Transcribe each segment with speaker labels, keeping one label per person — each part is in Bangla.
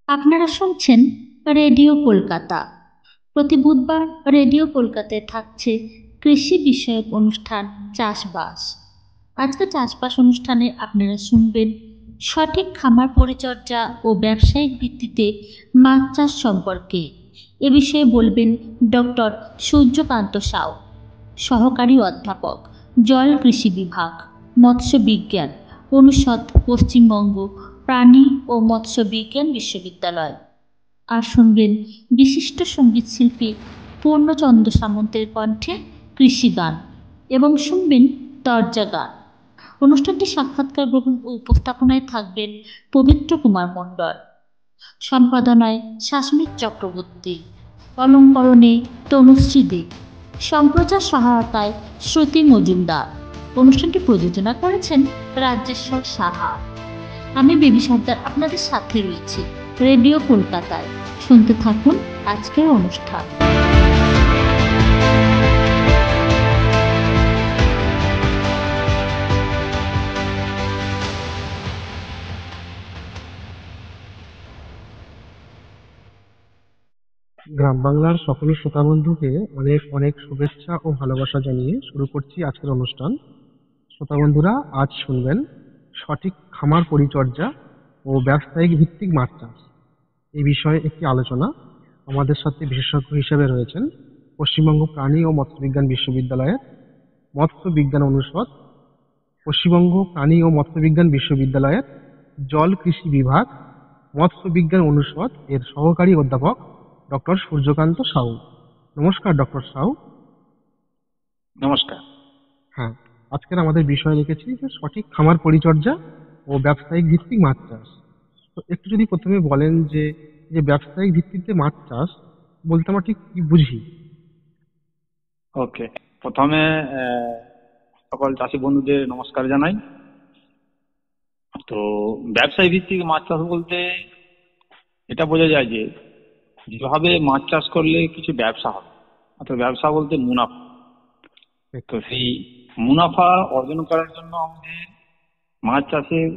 Speaker 1: আপনারা শুনছেন রেডিও কলকাতা। প্রতি বুধবার রেডিও কলকাতায় থাকছে কৃষি বিষয়ক অনুষ্ঠান চাষবাস। আজকে চাষবাস অনুষ্ঠানে আপনারা শুনবেন সঠিক খামার পরিচর্যা ও ব্যবসায়িক ভিত্তিতে মাছ চাষ সম্পর্কে। এ বিষয়ে বলবেন ডক্টর সূর্যকান্ত সাউ, সহকারী অধ্যাপক, জল কৃষি বিভাগ, মৎস্য বিজ্ঞান অনুষদ, পশ্চিমবঙ্গ প্রাণী ও মৎস্য বিজ্ঞান বিশ্ববিদ্যালয়। আর শুনবেন বিশিষ্ট সঙ্গীত শিল্পী পূর্ণচন্দ্র সামন্তের কণ্ঠে কৃষি গান এবং শুনবেন দরজা গান। অনুষ্ঠানটি সাক্ষাৎকার গ্রহণ ও উপস্থাপনায় থাকবেন পবিত্র কুমার মণ্ডল, সম্পাদনায় শাসমিক চক্রবর্তী, অলঙ্করণে তনুশ্রী দে, সম্প্রচার সহায়তায় শ্রুতি মজুমদার। অনুষ্ঠানটি প্রযোজনা করেছেন রাজেশ্বর সাহা। আমি বেবি সর্দার আপনাদের সাথে রয়েছি রেডিও কলকাতায়। শুনতে থাকুন আজকের অনুষ্ঠান।
Speaker 2: গ্রাম বাংলার সকল শ্রোতা বন্ধুকে অনেক অনেক শুভেচ্ছা ও ভালোবাসা জানিয়ে শুরু করছি আজকের অনুষ্ঠান। শ্রোতা বন্ধুরা, আজ শুনবেন সঠিক খামার পরিচর্যা ও ব্যবসায়িক ভিত্তিক মাছ চাষ এই বিষয়ে একটি আলোচনা। আমাদের সাথে বিশেষজ্ঞ হিসেবে রয়েছেন পশ্চিমবঙ্গ প্রাণী ও মৎস্য বিজ্ঞান বিশ্ববিদ্যালয়ের মৎস্য বিজ্ঞান অনুষদ, পশ্চিমবঙ্গ প্রাণী ও মৎস্য বিজ্ঞান বিশ্ববিদ্যালয়ের জল কৃষি বিভাগ, মৎস্য বিজ্ঞান অনুষদ এর সহকারী অধ্যাপক ডক্টর সূর্যকান্ত সাউ। নমস্কার ডক্টর সাউ।
Speaker 3: নমস্কার।
Speaker 2: হ্যাঁ, আজকের আমাদের বিষয় লিখেছি যে সঠিক খামার পরিচর্যা ও ব্যবসায়িক ভিত্তিক মাছ চাষ। তো একটু যদি প্রথমে বলেন যে যে ব্যবসায়িক ভিত্তিতে মাছ চাষ বলতে আমরা ঠিক কি বুঝি?
Speaker 3: ওকে, প্রথমে সকল চাষি বন্ধুদের নমস্কার জানাই। তো ব্যবসায় ভিত্তিক মাছ চাষ বলতে এটা বোঝা যায় যে যেভাবে মাছ চাষ করলে কিছু ব্যবসা হবে, অর্থাৎ ব্যবসা বলতে মুনাফা। তো সেই মুনাফা অর্জন করার জন্য আমাদের মাছ চাষের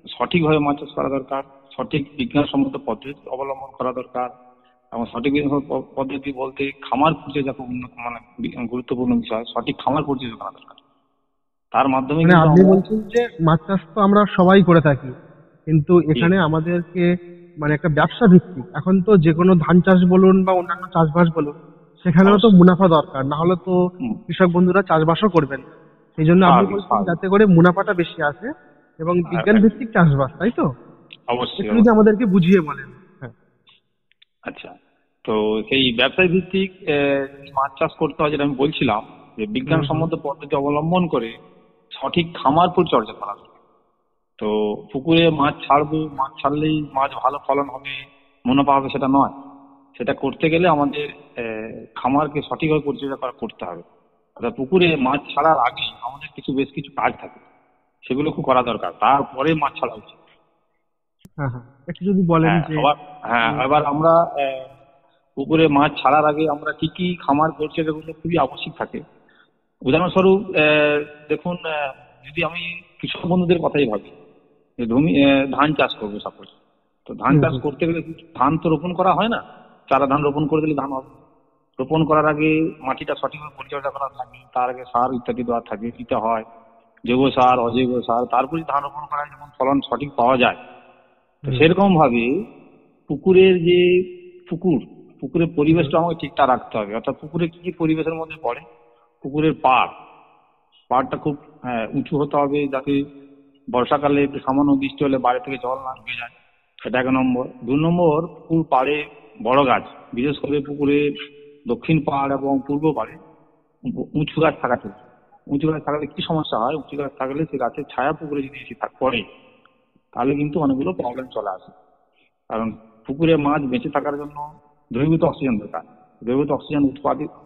Speaker 3: সঠিকভাবে মাছ চাষ করা দরকার, সঠিক বিজ্ঞানসম্মত পদ্ধতি অবলম্বন করা দরকার। এবং সঠিক পদ্ধতি বলতে খামার পরিচর্যা খুব গুরুত্বপূর্ণ বিষয়। সঠিক খামার পরিচর্যা করা দরকার, তার মাধ্যমে
Speaker 2: মানে
Speaker 3: কিন্তু
Speaker 2: আপনি
Speaker 3: আমরা
Speaker 2: বলছেন যে মাছ চাষ তো আমরা সবাই করে থাকি, কিন্তু এখানে আমাদেরকে মানে একটা ব্যবসা ভিত্তিক, এখন তো যে কোনো ধান চাষ বলুন বা অন্যান্য চাষবাস বলুন, সেখানেও তো
Speaker 3: অবশ্যই
Speaker 2: মুনাফা দরকার, না হলে তো কৃষক বন্ধুরা চাষবাসও করবেন। সেই জন্য আপনি
Speaker 3: স্বাভাবিক
Speaker 2: বলছেন
Speaker 3: স্বাভাবিক।
Speaker 2: যাতে করে মুনাফাটা বেশি আসে এবং বিজ্ঞান ভিত্তিক চাষবাস, তাই তো?
Speaker 3: অবশ্যই
Speaker 2: একটু যদি
Speaker 3: অবশ্যই।
Speaker 2: আমাদেরকে বুঝিয়ে বলেন। হ্যাঁ।
Speaker 3: আচ্ছা, তো সেই ব্যবসায় ভিত্তিক যদি মাছ চাষ করতে হয়, যেটা আমি বলছিলাম যে
Speaker 2: হুম হুম।
Speaker 3: বিজ্ঞানসম্মত পদ্ধতি অবলম্বন করে সঠিক খামার পরিচর্যা করা দরকার। তো পুকুরে মাছ ছাড়বো, মাছ ছাড়লেই মাছ ভালো ফলন হবে, মুনাফা হবে, সেটা নয়। সেটা করতে গেলে আমাদের খামারকে সঠিকভাবে পরিচর্যা করতে হবে। অর্থাৎ পুকুরে মাছ ছাড়ার আগে আমাদের বেশ কিছু কাজ থাকে, সেগুলো খুব করা দরকার, তারপরে মাছ ছাড়া উচিত।
Speaker 2: হ্যাঁ হ্যাঁ, একটু যদি বলেন
Speaker 3: হ্যাঁ,
Speaker 2: যে।
Speaker 3: আবার হ্যাঁ,
Speaker 2: উম,
Speaker 3: এবার আমরা পুকুরে মাছ ছাড়ার আগে আমরা কি কি খামার করছি সেগুলো খুবই আবশ্যিক থাকে। উদাহরণস্বরূপ দেখুন, যদি আমি কৃষক বন্ধুদের কথাই ভাবি, যে ধান চাষ করবো সাপোজ। তো ধান
Speaker 2: হুম
Speaker 3: চাষ
Speaker 2: হুম।
Speaker 3: করতে গেলে ধান তো রোপণ করা হয় না, চারা ধান রোপণ করে দিলে ধান হবে। রোপণ করার আগে মাটিটা সঠিকভাবে পরিচর্যা করা থাকে, তার আগে সার ইত্যাদি দেওয়া থাকে, দিতে হয় জৈব সার, অজৈব সার, তারপরে ধান রোপণ করা হয়, যেমন ফলন সঠিক পাওয়া যায়। তো
Speaker 2: হুম
Speaker 3: সেরকম ভাবে পুকুরের যে পুকুর পুকুরের
Speaker 2: হুম।
Speaker 3: পরিবেশটা আমাকে ঠিকঠাক রাখতে হবে। অর্থাৎ পুকুরে কি কি পরিবেশের মধ্যে পড়ে? পুকুরের পাড়টা খুব উঁচু হতে হবে, যাতে বর্ষাকালে একটু সামান্য বৃষ্টি হলে বাইরে থেকে জল না ঢুকে যায়। সেটা 1 নম্বর। 2 নম্বর, পুকুর পাড়ে বড় গাছ, বিশেষ করে পুকুরের দক্ষিণ পাড় এবং পূর্ব পাড়ে উঁচু গাছ থাকা চলবে। উঁচু গাছ থাকলে কি সমস্যা হয়? উঁচু গাছ থাকলে সে গাছের ছায়া পুকুরে যদি এসে পড়ে, তাহলে কিন্তু অনেকগুলো প্রবলেম চলে আসে। কারণ পুকুরে মাছ বেঁচে থাকার জন্য দ্রবীভূত অক্সিজেন দরকার। দ্রবীভূত অক্সিজেন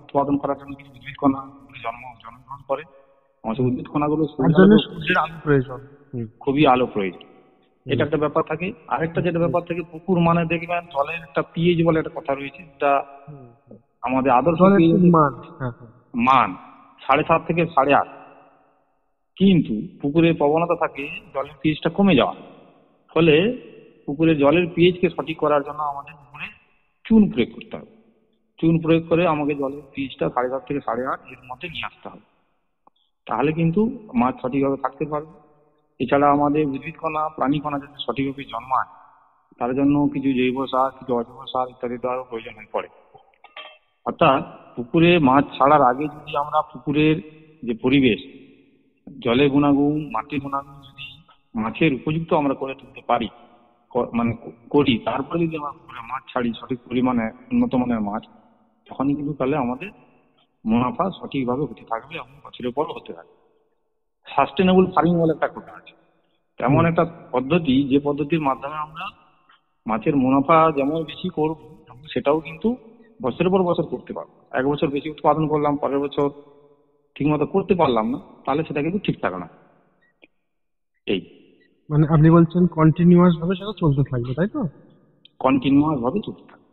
Speaker 3: উৎপাদন করার জন্য কিছু উদ্ভিদ কণা পুকুরে জন্মগ্রহণ করে। আমার সেই
Speaker 2: হুম।
Speaker 3: উদ্ভিদ কণাগুলো
Speaker 2: তার
Speaker 3: সূর্য
Speaker 2: জন্য
Speaker 3: আলোকে
Speaker 2: সূর্যের আলো প্রয়োজন। হুম
Speaker 3: খুবই আলো প্রয়োজন। এটা
Speaker 2: হুম
Speaker 3: একটা ব্যাপার থাকে। আরেকটা যেটা
Speaker 2: হুম
Speaker 3: ব্যাপার থাকে, পুকুর মানে দেখবেন জলের একটা পিএইচ বলে একটা কথা রয়েছে, যেটা
Speaker 2: হুম হুম।
Speaker 3: আমাদের আদর্শ
Speaker 2: জলের
Speaker 3: পিএইচ
Speaker 2: ঠিক
Speaker 3: হচ্ছে
Speaker 2: মান। হ্যাঁ হ্যাঁ।
Speaker 3: মান 7.5 থেকে 8.5। কিন্তু পুকুরের প্রবণতা থাকে জলের পিএইচটা কমে যাওয়া। ফলে পুকুরের জলের পিএইচ কে সঠিক করার জন্য আমাদের পুকুরে চুন প্রয়োগ করতে হবে। চুন প্রয়োগ করে আমাকে জলের পিএইচটা 7.5 থেকে 8.5 এর মধ্যে নিয়ে আসতে হবে, তাহলে কিন্তু মাছ সঠিকভাবে থাকতে পারবে। এছাড়া আমাদের উদ্ভিদ কণা প্রাণী কণা যাতে সঠিকভাবে জন্মায় তার জন্য কিছু জৈব সার, কিছু অজৈব সার ইত্যাদি দেওয়ার প্রয়োজন হয়ে পড়ে। অর্থাৎ পুকুরে মাছ ছাড়ার আগে যদি আমরা পুকুরের যে পরিবেশ, জলের গুণাগুণ, মাটির গুণাগুণ যদি মাছের উপযুক্ত আমরা করে তুলতে পারি, মানে করি, তারপরে যদি আমরা পুকুরে মাছ ছাড়ি সঠিক পরিমাণে উন্নত মানের মাছ, তখনই কিন্তু তাহলে আমাদের মুনাফা সঠিকভাবে হতে থাকবে এবং বছরের পর হতে থাকবে। সাস্টেনেবল ফার্মিং বলে একটা কথা আছে, তেমন একটা পদ্ধতি যে পদ্ধতির মাধ্যমে আমরা মাছের মুনাফা যেমন বেশি করব সেটাও কিন্তু বছরের পর বছর করতে পারবো। এক বছর বেশি উৎপাদন করলাম, পরের বছর ঠিক মতো করতে পারলাম না, তাহলে সেটা কিন্তু ঠিক থাকে না। এই
Speaker 2: মানে আপনি বলছেন কন্টিনিউয়াস ভাবে সেটা চলতে থাকবে, তাই তো?
Speaker 3: কন্টিনিউয়াস ভাবে চলতে থাকে।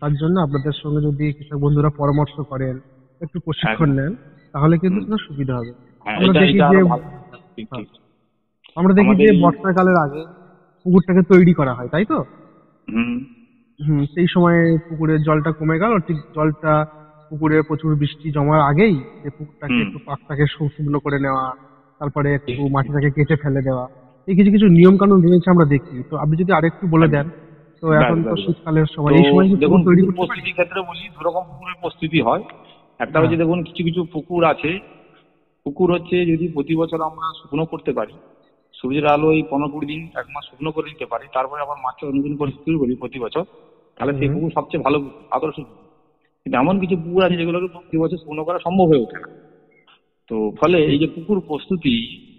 Speaker 2: তার জন্য আপনাদের সঙ্গে যদি কৃষক বন্ধুরা পরামর্শ করেন, একটু প্রশিক্ষণ নেন, তাহলে কিন্তু সেটা সুবিধা হবে।
Speaker 3: হ্যাঁ,
Speaker 2: আমরা দেখি
Speaker 3: এটা
Speaker 2: যে
Speaker 3: আরো ভালো। ঠিক ঠিক।
Speaker 2: আমরা দেখি যে
Speaker 3: আমাদের
Speaker 2: বর্ষাকালের আগে পুকুরটাকে তৈরি করা হয়, তাই তো?
Speaker 3: হুম
Speaker 2: সেই সময় পুকুরের জলটা কমে গেল, ঠিক জলটা পুকুরে প্রচুর বৃষ্টি জমার আগেই যে পুকুরটাকে
Speaker 3: হুম
Speaker 2: একটু পাকটাকে শুকনো করে নেওয়া, তারপরে একটু মাটিটাকে কেটে ফেলে দেওয়া, এই কিছু কিছু নিয়ম কানুন রয়েছে আমরা দেখি। তো আপনি যদি আরেকটু বলে দেন। তো এখন তো শীতকালের সময়,
Speaker 3: তো
Speaker 2: এই সময় কি
Speaker 3: দেখুন,
Speaker 2: পুকুর তৈরি
Speaker 3: পুকুর
Speaker 2: করতে পারি?
Speaker 3: প্রস্তুতির ক্ষেত্রে বলি দু রকম পুকুরের প্রস্তুতি হয়। একটা হচ্ছে দেখুন, কিছু কিছু পুকুর আছে, পুকুর হচ্ছে যদি প্রতি বছর আমরা শুকনো করতে পারি, সূর্যের আলো এই 15-20 দিন 1 মাস শুকনো করে দিতে পারি, তারপরে আবার মাছটা নতুন করে শুরু করি প্রতি বছর, তাহলে সেই পুকুর সবচেয়ে ভালো পুকুর, আদর্শ পুকুর। কিন্তু এমন কিছু পুকুর আছে যেগুলোকে প্রতি বছর শুকনো করা সম্ভব হয়ে ওঠে না। তো ফলে এই যে পুকুর প্রস্তুতি,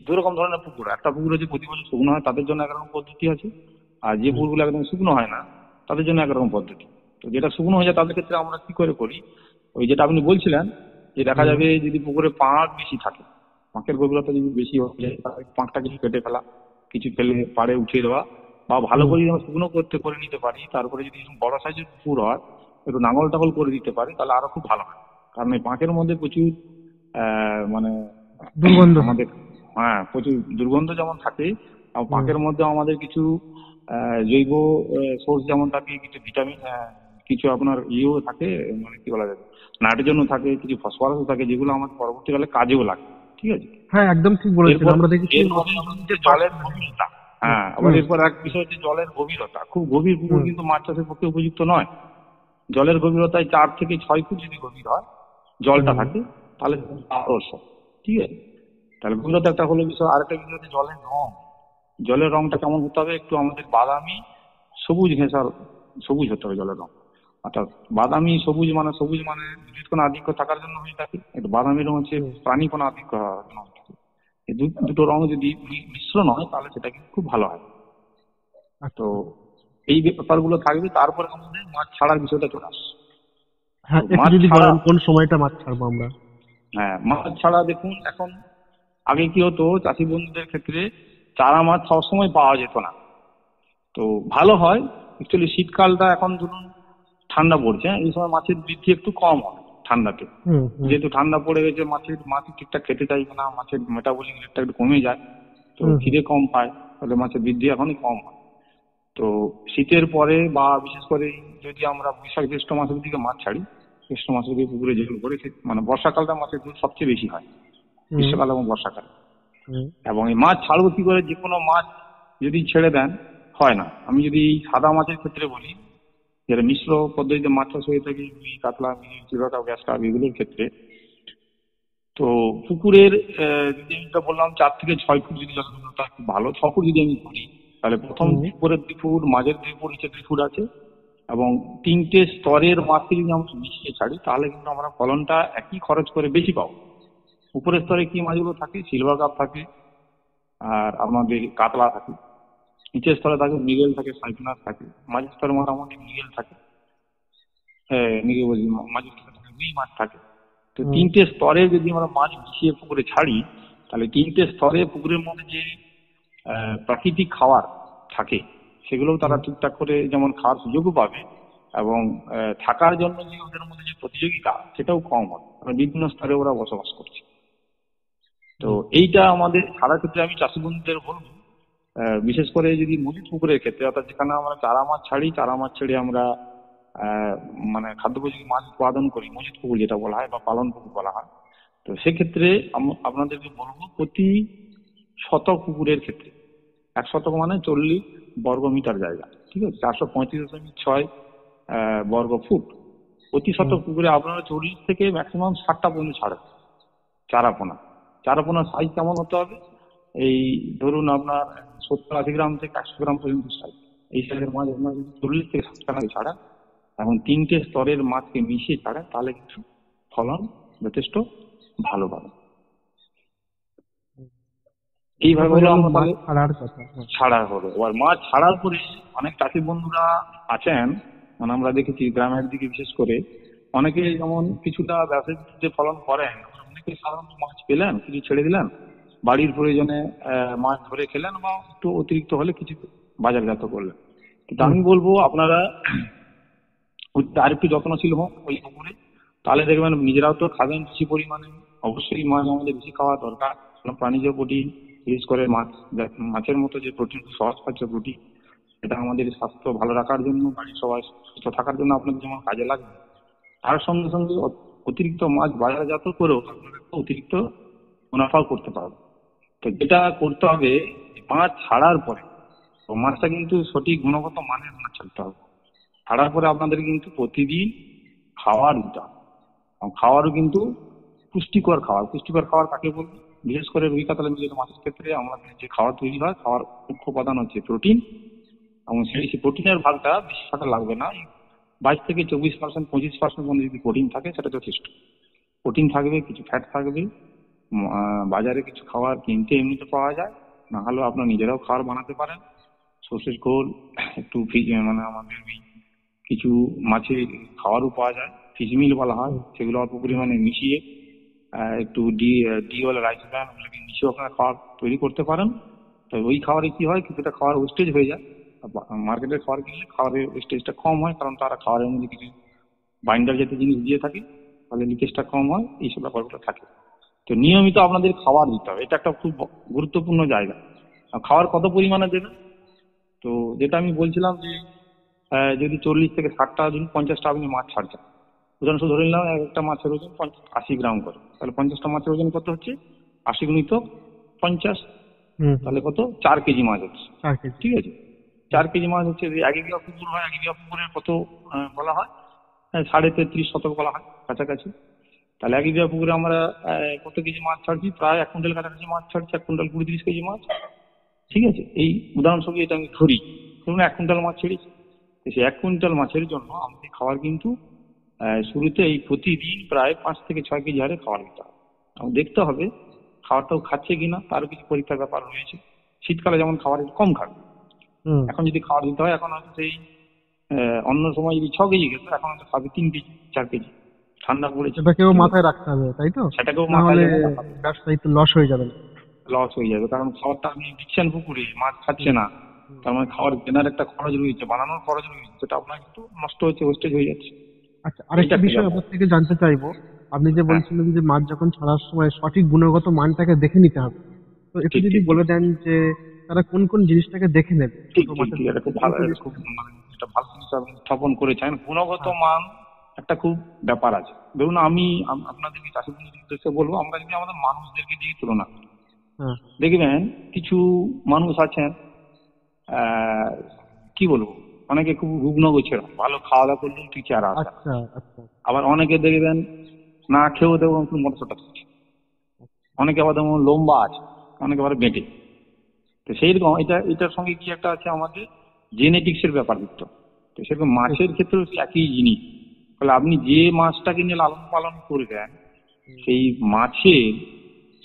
Speaker 3: দু রকম ধরনের পুকুর। একটা পুকুর হচ্ছে প্রতি বছর শুকনো হয়, তাদের জন্য একরকম পদ্ধতি আছে, আর যে পুকুরগুলো একদম শুকনো হয় না তাদের জন্য একরকম পদ্ধতি। তো যেটা শুকনো হয়ে যায় তাদের ক্ষেত্রে আমরা কি করে করি, ওই যেটা আপনি বলছিলেন যে দেখা যাবে যদি পুকুরে পাঁক বেশি থাকে, পাঁকের গভীরতা যদি বেশি হয়ে যায়, তাহলে পাঁকটা কিছু কেটে ফেলা, কিছু ফেলে পাড়ে উঠিয়ে দেওয়া, বা ভালো করে আমরা শুকনো করে নিতে পারি। তারপরে যদি বড় সাইজের পুকুর হয়, একটু নাঙল টাঙল করে দিতে পারি, তাহলে আরো খুব ভালো হয়। কারণ এই পাঁকের মধ্যে প্রচুর মানে
Speaker 2: দুর্গন্ধ।
Speaker 3: আমাদের, হ্যাঁ, প্রচুর দুর্গন্ধ যেমন থাকে, আর পাঁকের মধ্যে আমাদের কিছু জৈব সোর্স যেমন থাকে, কিছু ভিটামিন, কিছু আপনার ইয়েও থাকে, মানে কি বলা যাবে, নাইট্রোজেনও থাকে, কিছু ফসফরাসও থাকে, যেগুলো আমাদের পরবর্তীকালে কাজেও লাগে। ঠিক আছে,
Speaker 2: হ্যাঁ, একদম ঠিক বলেছেন। আমরা দেখেছি
Speaker 3: জলের গভীরতা। হ্যাঁ, আবার এরপর এক বিষয় হচ্ছে জলের গভীরতা। খুব গভীর পুকুর কিন্তু মাছ চাষের পক্ষে উপযুক্ত নয়। জলের গভীরতায় 4 থেকে 6 ফুট যদি গভীর হয় জলটা থাকে, তাহলে আদর্শ। ঠিক আছে, তাহলে গভীরতা একটা হলো বিষয়। আরেকটা বিষয় হচ্ছে জলের রং। জলের রংটা কেমন হতে হবে, একটু আমাদের বাদামি সবুজ ঘেঁষার সবুজ হতে হবে জলের রং। অর্থাৎ বাদামি সবুজ মানে উদ্ভিদ কোনো আধিক্য থাকার জন্য হয়ে থাকে, একটু বাদামি রং হচ্ছে প্রাণী কোনো আধিক্য হওয়ার জন্য হয়ে থাকে। এই দুটো রং যদি মিশ্রণ হয় তাহলে সেটা কিন্তু খুব ভালো হয়। তো এই ব্যাপারগুলো থাকবে। তারপরে আমাদের মাছ ছাড়ার বিষয়টা চলে আসে।
Speaker 2: মাছ যদি বলেন কোন সময়টা মাছ ছাড়বো আমরা?
Speaker 3: হ্যাঁ, মাছ ছাড়া দেখুন, এখন আগে কি হতো, চাষি বন্ধুদের ক্ষেত্রে চারা মাছ সবসময় পাওয়া যেত না। তো ভালো হয় অ্যাকচুয়ালি শীতকালটা, এখন ধরুন ঠান্ডা পড়ছে, এই সময় মাছের বৃদ্ধি একটু কম হয় ঠান্ডাতে। যেহেতু ঠান্ডা পড়ে গেছে, মাছ ঠিকঠাক খেতে চাইবে না, মাছের মেটাবলিক রেটটা একটু কমে যায়, তো খিদে কম পায়, তাহলে মাছের বৃদ্ধি এখনই কম হয়। তো শীতের পরে বা বিশেষ করে যদি আমরা বৈশাখ জ্যৈষ্ঠ মাসের দিকে মাছ ছাড়ি, জ্যৈষ্ঠ মাসের দিকে পুকুরে যেগুলো করে, মানে বর্ষাকালটা মাছের সবচেয়ে বেশি হয়, গ্রীষ্মকাল এবং বর্ষাকাল। এবং এই মাছ ছাড়বো কি করে, যে কোনো মাছ যদি ছেড়ে দেন হয় না। আমি যদি সাদা মাছের ক্ষেত্রে বলি, যেটা মিশ্র পদ্ধতিতে মাছ চাষ হয়ে থাকে, রুই, কাতলা, মৃগেল, চিরকা, গ্যাস কাপ, এগুলোর ক্ষেত্রে, তো পুকুরের যদি আমি বললাম 4 থেকে 6 ফুট যদি জলগভীরতা খুব ভালো, 6 ফুট যদি আমি ধরি, তাহলে প্রথম উপরের 2 ফুট, মাঝের 2 ফুট, নিচের 2 ফুট আছে, এবং 3টে স্তরের মাছকে যদি আমরা মিশিয়ে ছাড়ি, তাহলে কিন্তু আমরা ফলনটা একই খরচ করে বেশি পাবো। উপরের স্তরে কি মাছগুলো থাকে, সিলভার কাপ থাকে, আর আমাদের কাতলা থাকে। নিচের স্তরে থাকে মৃগেল থাকে, সাইপ্রিনাস থাকে। মাঝের স্তরে মোটামুটি মৃগেল থাকে, মৃগেল বলছি, মাঝের স্তরে থাকে রুই মাছ থাকে। তো 3টে স্তরে যদি আমরা মাছ মিশিয়ে পুকুরে ছাড়ি, তাহলে 3টে স্তরে পুকুরের মধ্যে যে প্রাকৃতিক খাবার থাকে সেগুলোও তারা ঠিকঠাক করে যেমন খাওয়ার সুযোগও পাবে, এবং থাকার জন্য যে ওদের মধ্যে যে প্রতিযোগিতা সেটাও কম হয়, কারণ বিভিন্ন স্তরে ওরা বসবাস করছে। তো এইটা আমাদের সারা ক্ষেত্রে আমি চাষি বন্ধুদের বলবো বিশেষ করে যদি মজুদ পুকুরের ক্ষেত্রে, অর্থাৎ যেখানে আমরা চারা মাছ ছাড়ি, চারা মাছ ছেড়ে আমরা মানে খাদ্যোপযোগী মাছ উৎপাদন করি, মজুদ পুকুর যেটা বলা হয় বা পালন পুকুর বলা হয়, তো সেক্ষেত্রে আপনাদেরকে বলবো প্রতি শতক পুকুরের ক্ষেত্রে, 1 শতক মানে 40 বর্গ মিটার জায়গা, ঠিক আছে, 435.6 বর্গ ফুট। প্রতি শতক পুকুরে আপনারা 40 থেকে ম্যাক্সিমাম 60টা পর্যন্ত ছাড়েন চারাপোনা। চারাপোনার সাইজ কেমন হতে হবে? এই ধরুন আপনার 70-80 গ্রাম থেকে 100 গ্রাম পর্যন্ত সাইজ। এই সাইজের মাছ আপনার যদি 40 থেকে 60টা নাকি ছাড়েন এবং 3টে স্তরের মাছকে মিশিয়ে ছাড়েন, তাহলে কিন্তু ফলন যথেষ্ট ভালো পাবেন। এইভাবে হলো আমরা তাহলে
Speaker 2: ছাড়ার কথা।
Speaker 3: ছাড়া হলো। এবার মাছ ছাড়ার পরে অনেক চাষি বন্ধুরা আছেন, মানে আমরা দেখেছি গ্রামের দিকে বিশেষ করে, অনেকে যেমন কিছুটা ব্যবসায়িক যে ফলন করেন, অনেকে সাধারণত মাছ পেলেন, কিছু ছেড়ে দিলেন, বাড়ির প্রয়োজনে মাছ ধরে খেলেন বা একটু অতিরিক্ত হলে কিছু বাজারজাত করলেন। কিন্তু আমি বলবো আপনারা আর একটু যত্নশীল হোক ওই পুকুরে, তাহলে দেখবেন নিজেরাও তো খাবেন বেশি পরিমাণে। অবশ্যই মাছ আমাদের বেশি খাওয়া দরকার, কারণ প্রাণীজ প্রোটিন, বিশেষ করে মাছের মতো যে প্রোটিন, সহজ পাচ্য প্রোটিন, এটা আমাদের স্বাস্থ্য ভালো রাখার জন্য, বাড়ির সবাই সুস্থ থাকার জন্য আপনাদের যেমন কাজে লাগবে, তার সঙ্গে সঙ্গে অতিরিক্ত মাছ বাজারজাত করেও আপনারা অতিরিক্ত মুনাফাও করতে পারবে। তো যেটা করতে হবে, মাছ ছাড়ার পরে মাছটা কিন্তু সঠিক গুণগত মানের মাছ ছাড়তে হবে। ছাড়ার পরে আপনাদের কিন্তু প্রতিদিন খাওয়ার দিতে হবে, খাওয়ারও কিন্তু পুষ্টিকর খাবার। পুষ্টিকর খাবার কাকে বলবো? বিশেষ করে রুই কাতলা মিলে মাছের ক্ষেত্রে আমাদের যে খাবার তৈরি হয়, খাওয়ার মুখ্য উপাদান হচ্ছে প্রোটিন, এবং সেই প্রোটিনের ভাগটা বেশি টাকা লাগবে না, 22 থেকে 24%, 25% মধ্যে যদি প্রোটিন থাকে সেটা যথেষ্ট। প্রোটিন থাকবে, কিছু ফ্যাট থাকবে। বাজারে কিছু খাবার কিনতে এমনিতে পাওয়া যায়, না হলেও আপনার নিজেরাও খাবার বানাতে পারেন। সর্ষের খোল, একটু মানে আমাদের কিছু মাছের খাবারও পাওয়া যায়, ফিশ মিল বলা হয়, সেগুলো অল্প পরিমাণে মিশিয়ে একটু ডিওয়ালা রাইস ব্র্যান ওগুলোকে মিশিয়ে আপনারা খাবার তৈরি করতে পারেন। তো ওই খাবারে কি হয়, কিছুটা খাবার ওয়েস্টেজ হয়ে যায়। মার্কেটের খাবার কিনলে খাবারের ওয়েস্টেজটা কম হয়, কারণ তারা খাবারের মধ্যে কিছু বাইন্ডার জাতীয় জিনিস দিয়ে থাকে, ফলে লিকেজটা কম হয়, এইসব ব্যাপারগুলো থাকে। তো নিয়মিত আপনাদের খাবার দিতে হবে, এটা একটা খুব গুরুত্বপূর্ণ জায়গা। খাবার কত পরিমাণে দেবেন? তো যেটা আমি বলছিলাম যে যদি 40 থেকে 60টা, যদি 50টা আপনি মাছ ছাড়ছেন, উদাহরণস্বরূপ ধরে নিলাম একটা মাছের ওজন 80 গ্রাম করে, তাহলে 50টা মাছের ওজন কত হচ্ছে? 80 গুণিত 50, তাহলে কত? 4 কেজি মাছ হচ্ছে। ঠিক আছে, 4 কেজি মাছ হচ্ছে। 1 বিঘা পুকুর হয়, 1 বিঘা পুকুরের কত বলা হয়? 33.5 শতক বলা হয় কাছাকাছি। তাহলে 1 বিঘা পুকুরে আমরা কত কেজি মাছ ছাড়ছি? প্রায় 1 কুইন্টাল কাছাকাছি মাছ ছাড়ছি, 1 কুইন্টাল 20-30 কেজি মাছ। ঠিক আছে, এই উদাহরণস্বরূপ এটা আমি ধরি, ধরুন 1 কুইন্টাল মাছ ছেড়েছি। সেই 1 কুইন্টাল মাছের জন্য আমাদের খাবার কিন্তু শুরুতে এই প্রতিদিন প্রায় 5 থেকে 6 কেজি হারে খাবার দিতে হবে। এবং দেখতে হবে খাবারটাও খাচ্ছে কিনা, তারও কিছু পরীক্ষার ব্যাপার রয়েছে। শীতকালে যেমন খাবার একটু কম খাবে, এখন যদি খাবার দিতে হয়, এখন হয়তো সেই অন্য সময় যদি 6 কেজি খেত, এখন হয়তো খাবে 3 কেজি 4 কেজি। ঠান্ডা পড়েছে,
Speaker 2: সেটাকেও মাথায় রাখতে হবে, তাই তো?
Speaker 3: সেটাকেও মাথায় রাখতে হবে,
Speaker 2: ব্যবসায়ী তো লস হয়ে যাবে না।
Speaker 3: লস হয়ে যাবে, কারণ খাবারটা আপনি দিচ্ছেন পুকুরে, মাছ খাচ্ছে না, তার মানে খাবার কেনার একটা খরচ রয়েছে, বানানোর খরচ রয়েছে, সেটা আপনার কিন্তু নষ্ট হচ্ছে, ওয়েস্টেজ হয়ে যাচ্ছে।
Speaker 2: আচ্ছা, আরেকটা বিষয় আপনার থেকে জানতে চাইবো, আপনি যে বলছিলেন যে মাছ যখন ছাড়ার সময় সঠিক গুণগত মানটাকে দেখে নিতে হবে, তো একটু যদি বলে দেন যে তারা কোন কোন জিনিসটাকে দেখে নেবে?
Speaker 3: ঠিক, খুব ভালো, একটা ভালো জিনিস আপনি স্থাপন করেছেন। গুণগত মান একটা খুব ব্যাপার আছে। ধরুন আমি আপনাদেরকে চাষি বন্ধুদের উদ্দেশ্যে বলবো, আমরা যদি আমাদের মানুষদেরকে দিয়ে তুলনা করি, দেখবেন কিছু মানুষ আছেন কি বলবো, অনেকে খুব রুগ্ন গোছের, ভালো খাওয়া দাওয়া করলেও ঠিক চেহারা আছে। আবার অনেকে দেখবেন না খেয়েও দেখবেন একটু মোটাসোটা থাকছে, অনেকে আবার দেখুন লম্বা আছে, অনেকে আবার বেঁটে। তো সেইরকম এটার সঙ্গে কি একটা আছে আমাদের জেনেটিক্সের ব্যাপার যুক্ত। তো সেরকম মাছের ক্ষেত্রেও একই জিনিস। তাহলে আপনি যে মাছটাকে নিয়ে লালন পালন করবেন, সেই মাছের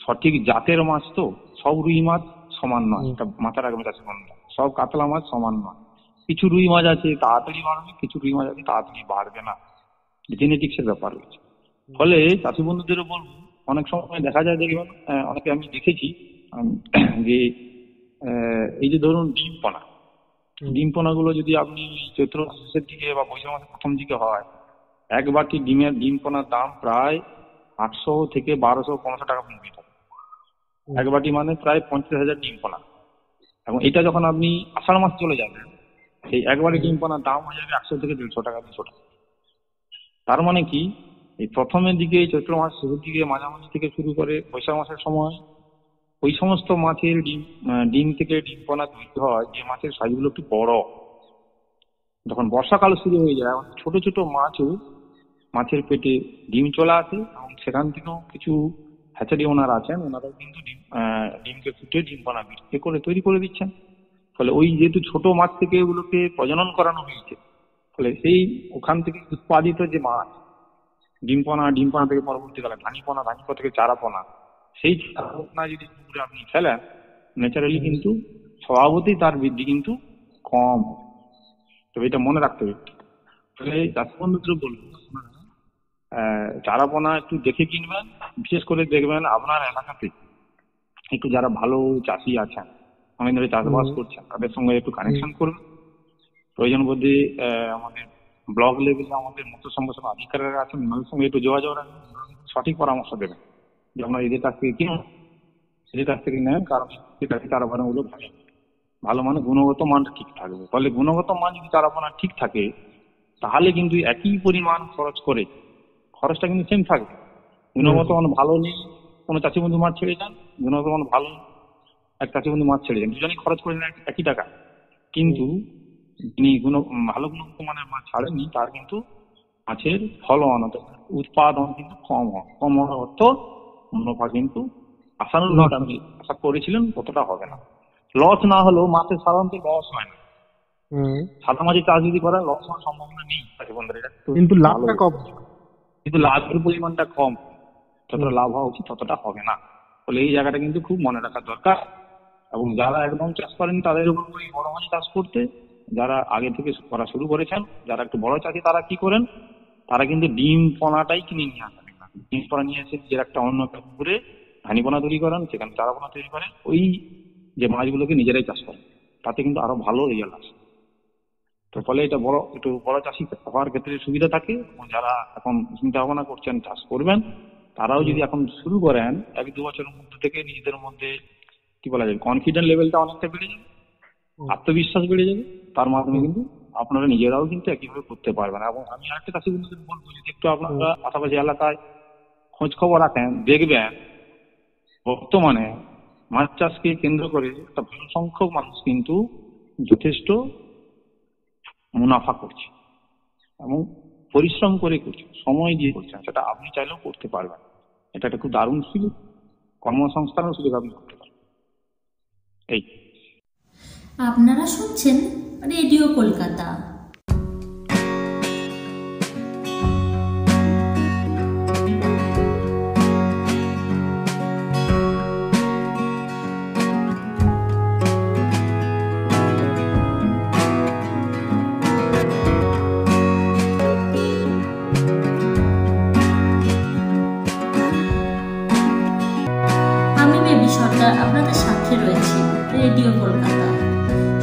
Speaker 3: সঠিক জাতের মাছ, তো সব রুই মাছ সমান নয়, এটা মাথা রাখবেন চাষি বন্ধুরা। সব কাতলা মাছ সমান নয়, কিছু রুই মাছ আছে তাড়াতাড়ি বাড়বে, কিছু রুই মাছ আছে তাড়াতাড়ি বাড়বে না, জেনেটিক্সের ব্যাপার রয়েছে। ফলে চাষি বন্ধুদেরও বলবো, অনেক সময় দেখা যায়, দেখবেন অনেকে আমি দেখেছি যে এই যে ধরুন ডিম পোনা গুলো যদি আপনি চৈত্র মাসের দিকে বা বৈশাখ মাসের প্রথম দিকে হয়, 1 বাটি ডিম পোনার দাম প্রায় 800 থেকে 1200-1500 টাকা পর্যন্ত থাকে। 1 বাটি মানে প্রায় 50,000 ডিম পোনা এবং এটা যখন আপনি আষাঢ় মাস চলে যাবেন, সেই একবারে ডিম পানার দাম হয়ে যাবে 100 থেকে 150 টাকা, 200 টাকা। তার মানে কি, এই প্রথমের দিকে চৈত্র মাস শুরুর দিকে মাঝামাঝি থেকে শুরু করে বৈশাখ মাসের সময় ওই সমস্ত মাছের ডিম থেকে ডিম পানা তৈরি হয় যে মাছের সাইজগুলো একটু বড়। যখন বর্ষাকাল শুরু হয়ে যায়, ছোট ছোট মাছের পেটে ডিম চলে আসে, এবং সেখান থেকেও কিছু হ্যাচারি ওনারা আছেন, ওনারাও কিন্তু ডিমকে ফুটে ডিম পানা বিক্রি করে তৈরি করে দিচ্ছেন। ফলে ওই যেহেতু ছোট মাছ থেকে ওগুলোকে প্রজনন করানো হয়েছে, ফলে সেই ওখান থেকে উৎপাদিত যে মাছ ডিম পানা থেকে পরবর্তীকালে ধানিপনা থেকে চারাপনা, সেই চারাপনা যদি পুকুরে আপনি ফেলেন, ন্যাচারালি কিন্তু স্বভাবতই তার বৃদ্ধি কিন্তু কম। তবে এটা মনে রাখতে হবে। তাহলে চাষি বন্ধুদের বলবো, চারাপোনা একটু দেখে কিনবেন। বিশেষ করে দেখবেন আপনার এলাকাতে একটু যারা ভালো চাষি আছেন, অনেক ধরে চাষবাস করছেন, তাদের সঙ্গে একটু কানেকশন করবেন। প্রয়োজন বোধে আমাদের ব্লক লেভেলে আমাদের মৎস্য সম্প্রসারণ আধিকারিকরা আছেন, ওনাদের সঙ্গে একটু যোগাযোগ রাখবেন, সঠিক পরামর্শ দেবেন যে আপনারা এদের কাছ থেকে কিনুন, এদের কাছ থেকে নেন। কারণ চারাপোনাগুলো ভালো মানে গুণগত মানটা ঠিক থাকবে। ফলে গুণগত মান যদি চারাপোনা ঠিক থাকে, তাহলে কিন্তু একই পরিমাণ খরচ করে খরচটা কিন্তু সেম থাকবে। গুণগত মান ভালো নেই, কোনো চাষি বন্ধু মাছ ছেড়ে যান, গুণগত মান ভালো এক চাষি বন্ধু মাছ ছেড়ে যান, দুজনেই খরচ করে নেন একই টাকা। কিন্তু যিনি ভালো গুণগত মানের মাছ ছাড়েননি, তার কিন্তু মাছের ফলন উৎপাদন কিন্তু কম হওয়ার অর্থ মুনাফা কিন্তু আশানুরূপ আপনি আশা করেছিলেন ততটা হবে না। লস না হলেও মাছের সাধারণত লস হয় না। সাদা মাছের চাষ যদি করেন লস হওয়ার সম্ভাবনা নেই,
Speaker 2: কিন্তু লাভটা কম,
Speaker 3: কিন্তু লাভের পরিমাণটা কম, যতটা লাভ হওয়া উচিত ততটা হবে না। ফলে এই জায়গাটা কিন্তু খুব মনে রাখা দরকার। এবং যারা একদম চাষ করেন তাদের উপর বড় মাছ চাষ করতে, যারা আগে থেকে করা শুরু করেছেন, যারা একটু বড় চাষি, তারা কি করেন, তারা কিন্তু ডিম পোনাটাই কিনে নিয়ে আসেন। ডিম পোনা নিয়ে এসে যে একটা অন্য একটা পুকুরে ধানিপোনা তৈরি করেন, সেখানে চারাপোনা তৈরি করেন, ওই যে মাছগুলোকে নিজেরাই চাষ করেন, তাতে কিন্তু আরো ভালো রেজাল্ট আসে। তো ফলে এটা একটু বড় চাষি হওয়ার ক্ষেত্রে সুবিধা থাকে। এবং যারা এখন চিন্তা ভাবনা করছেন চাষ করবেন, তারাও যদি এখন শুরু করেন, 1-2 বছরের মধ্যে থেকে নিজেদের মধ্যে কি বলা যায়, কনফিডেন্ট লেভেলটা অনেকটা বেড়ে যাবে, আত্মবিশ্বাস বেড়ে যাবে। তার মাধ্যমে কিন্তু আপনারা নিজেরাও কিন্তু একইভাবে করতে পারবেন। এবং আমি আরেকটা চাষি বন্ধুদের বলবো, যদি একটু আপনারা পাশাপাশি এলাকায় খোঁজ খবর রাখেন, দেখবেন বর্তমানে মাছ চাষকে কেন্দ্র করে একটা ভালো সংখ্যক মানুষ কিন্তু যথেষ্ট মুনাফা করছে এবং পরিশ্রম করে করছে, সময় দিয়ে করছেন। সেটা আপনি চাইলেও করতে পারবেন। এটা একটা খুব দারুণ সুযোগ, কর্মসংস্থানের সুযোগ আপনি করতে পারবেন। এই
Speaker 1: আপনারা শুনছেন রেডিও কলকাতা। আপনাদের সাথে রয়েছে রেডিও কলকাতা।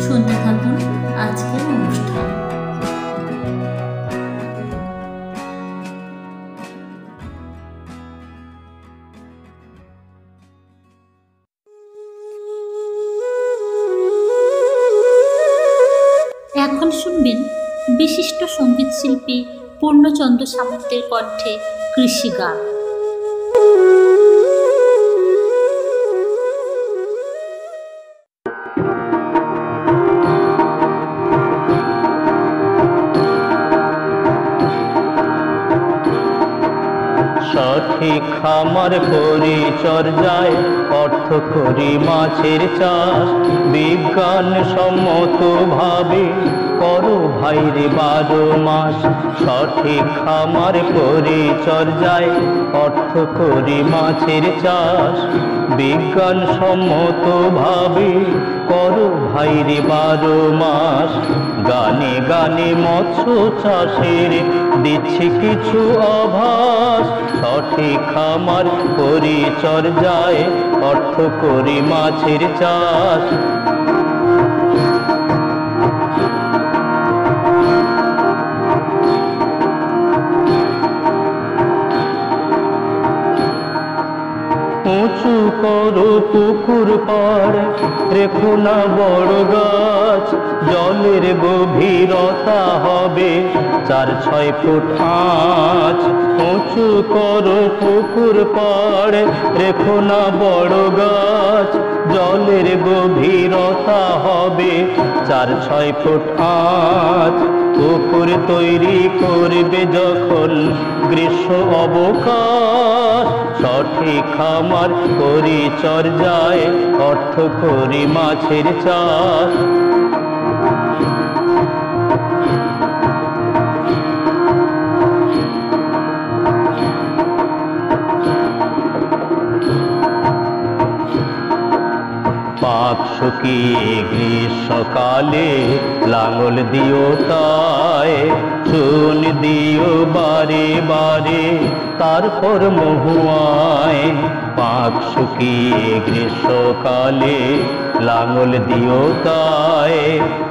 Speaker 1: শুনতে থাকুন আজকের অনুষ্ঠান। এখন শুনবেন বিশিষ্ট সঙ্গীত শিল্পী পূর্ণচন্দ্র সামন্তের কণ্ঠে কৃষি গান।
Speaker 4: সঠিক খামার পরিচর্যায় অর্থ করি মাছের চাষ, বিজ্ঞান সম্মত ভাবে করো ভাইরে 12 মাস। সঠিক খামার পরিচর্যায় অর্থ করি মাছের চাষ, বিজ্ঞান সম্মত ভাবে করো ভাইরে 12 মাস। গানে গানে মৎস্য চাষের দিচ্ছে কিছু আভাস, সঠিক খামার পরিচর্যায় অর্থ করি মাছের চাষ। উঁচু করো পুকুর পাড়, রেখো না বড় গাছ, জলের গভীরতা হবে 4-6 ফুট আঁচ। উঁচু করো পুকুর পাড়, রেখো না বড় গাছ, জলের গভীরতা হবে 4-6 ফুট আঁচ। পুকুর তৈরি করবে যখন গ্রীষ্ম অবকাশ, সঠিক খামার পরিচর্যায় অর্থ করি মাছের চাষ। পাক শুকিয়ে গ্রীষ্মকালে লাঙল দিও তাই, চুন দিও বারে বারে তারপর মহুয়ায়। পাক শুকিয়ে গ্রীষ্মকালে লাঙল দিও তাই,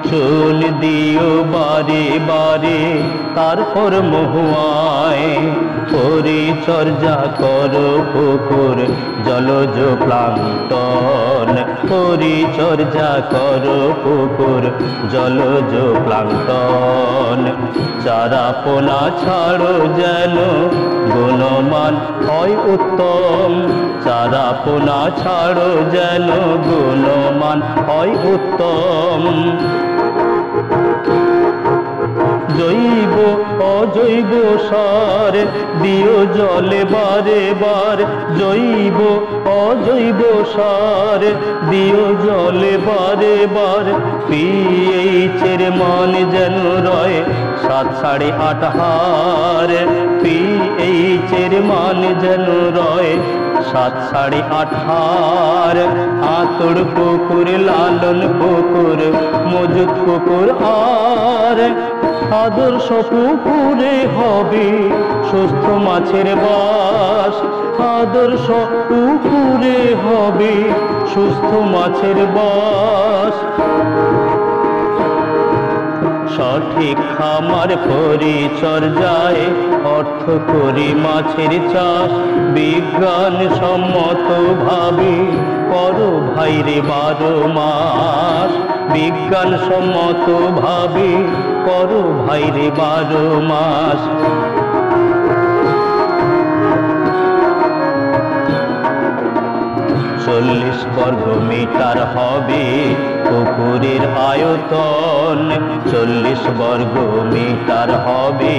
Speaker 4: চুন দিও বারে বারে তারপর মহুয়ায়। পরিচর্যা করো পুকুর জলজ প্লাঙ্কটন, পরিচর্যা করো পুকুর জলজ প্লাঙ্কটন। চারা পোনা ছাড়ো যেন গুণমান হয় উত্তম, চারা পোনা ছাড়ো যেন গুণমান হয় উত্তম। জৈব অজৈব সার দিও জলে বারে বার, জৈব অজৈব সার দিও জলে বারে বার। পিএইচের মান যেন রয় 7-8.5 হার, পিএইচের মান যেন রয় 7-8.5 হার। আতর পুকুর, লালন পুকুর, মজুদ পুকুর আর আদর্শ পুকুরে হবে সুস্থ মাছের বাস, আদর্শ পুকুরে হবে সুস্থ মাছের বাস। সঠিক খামার পরিচর্যায় অর্থ করি মাছের চাষ, বিজ্ঞান সম্মত ভাবে করো ভাইরে 12 মাস, বিজ্ঞান সম্মত ভাবে করো ভাইরে 12 মাস। 40 বর্গ মিটার হবে পুকুরের আয়তন, 40 বর্গ মিটার হবে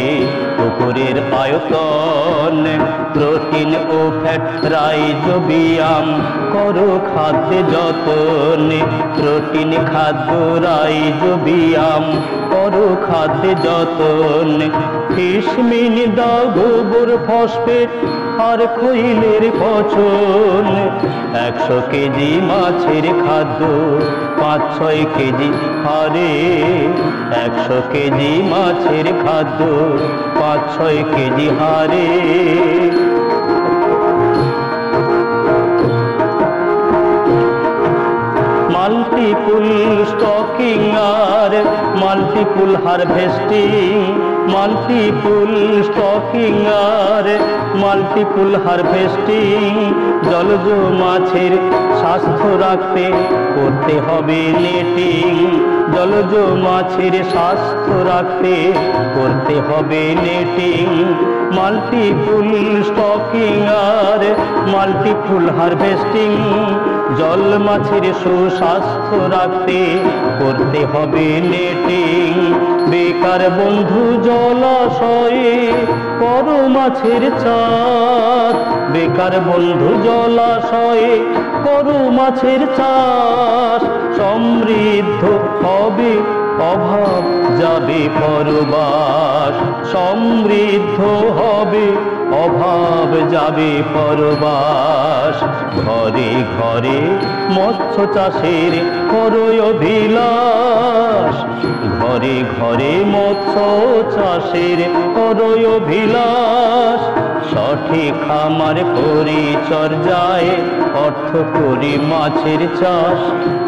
Speaker 4: পুকুরের আয়তন। প্রোটিন ও ফ্যাট রাইজোবিয়াম করো খাদ্যে যতন, প্রোটিন খাদ্য রাইজোবিয়াম করো খাদ্যে যতন। ফিশমিন দাও গোবর ফসফেট আর খৈলের পচন। 100 কেজি মাছের খাদ্য 5-6 কেজি হারে, 100 কেজি মাছের খাদ্য 5-6 কেজি হারে। মাল্টিপুল স্টকিং আর মাল্টিপুল হারভেস্টিং, মাল্টিপুল স্টকিং আর মাল্টিপুল হারভেস্টিং। জলজ মাছের স্বাস্থ্য রাখতে করতে হবে নেটিং, জলজ মাছের স্বাস্থ্য রাখতে করতে হবে নেটিং। মাল্টিপুল স্টকিং আর মাল্টিপুল হারভেস্টিং। জল মাছের সুস্বাস্থ্য রাখতে করতে হবে নেটিং। বেকার বন্ধু জলাশয়ে করো মাছের চাষ, বেকার বন্ধু জলাশয়ে করো মাছের চাষ। সমৃদ্ধ হবে অভাব যাবে পরবাস, সমৃদ্ধ হবে অভাব যাবে পরবাস। ঘরে ঘরে মৎস্য চাষের করো অভিলাষ, ঘরে ঘরে মৎস্য চাষের করো অভিলাষ। সঠিক খামার পরিচর্যায় অর্থ করি মাছের চাষ।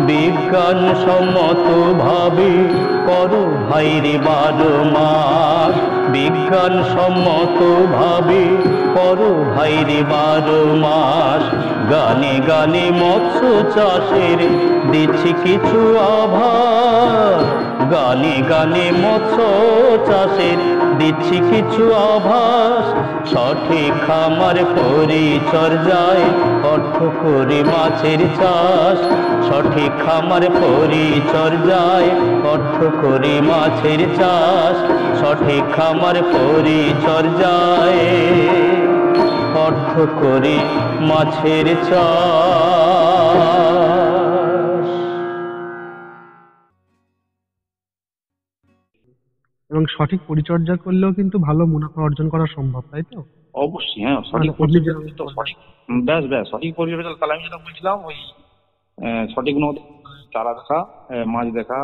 Speaker 4: বিজ্ঞান সম্মত ভাবে করো ভাইরে 12 মাস। বিজ্ঞান সম্মত ভাবে করো ভাইরে 12 মাস। গানে গানে মৎস্য চাষের দিচ্ছি কিছু আভাস। গানে গানে মৎস্য চাষের দিচ্ছি কিছু আভাস। সঠিক খামার পরিচর্যায় অর্থ করি মাছের চাষ। সঠিক খামার পরিচর্যায় অর্থ করি মাছের চাষ। সঠিক খামার পরিচর্যায় অর্থ করি মাছের চাষ।
Speaker 2: এবং সঠিক পরিচর্যা করলেও কিন্তু ভালো মুনাফা অর্জন করা সম্ভব, তাই তো?
Speaker 3: অবশ্যই, হ্যাঁ, সঠিক
Speaker 2: আপনি
Speaker 3: পরিচর্যা
Speaker 2: যেরকম
Speaker 3: তো
Speaker 2: বললেন।
Speaker 3: সঠিক, ব্যাস সঠিক পরিচর্যা। তাহলে আমি যেটা বলছিলাম ওই সঠিক মতো চারা দেখা, মাছ দেখা,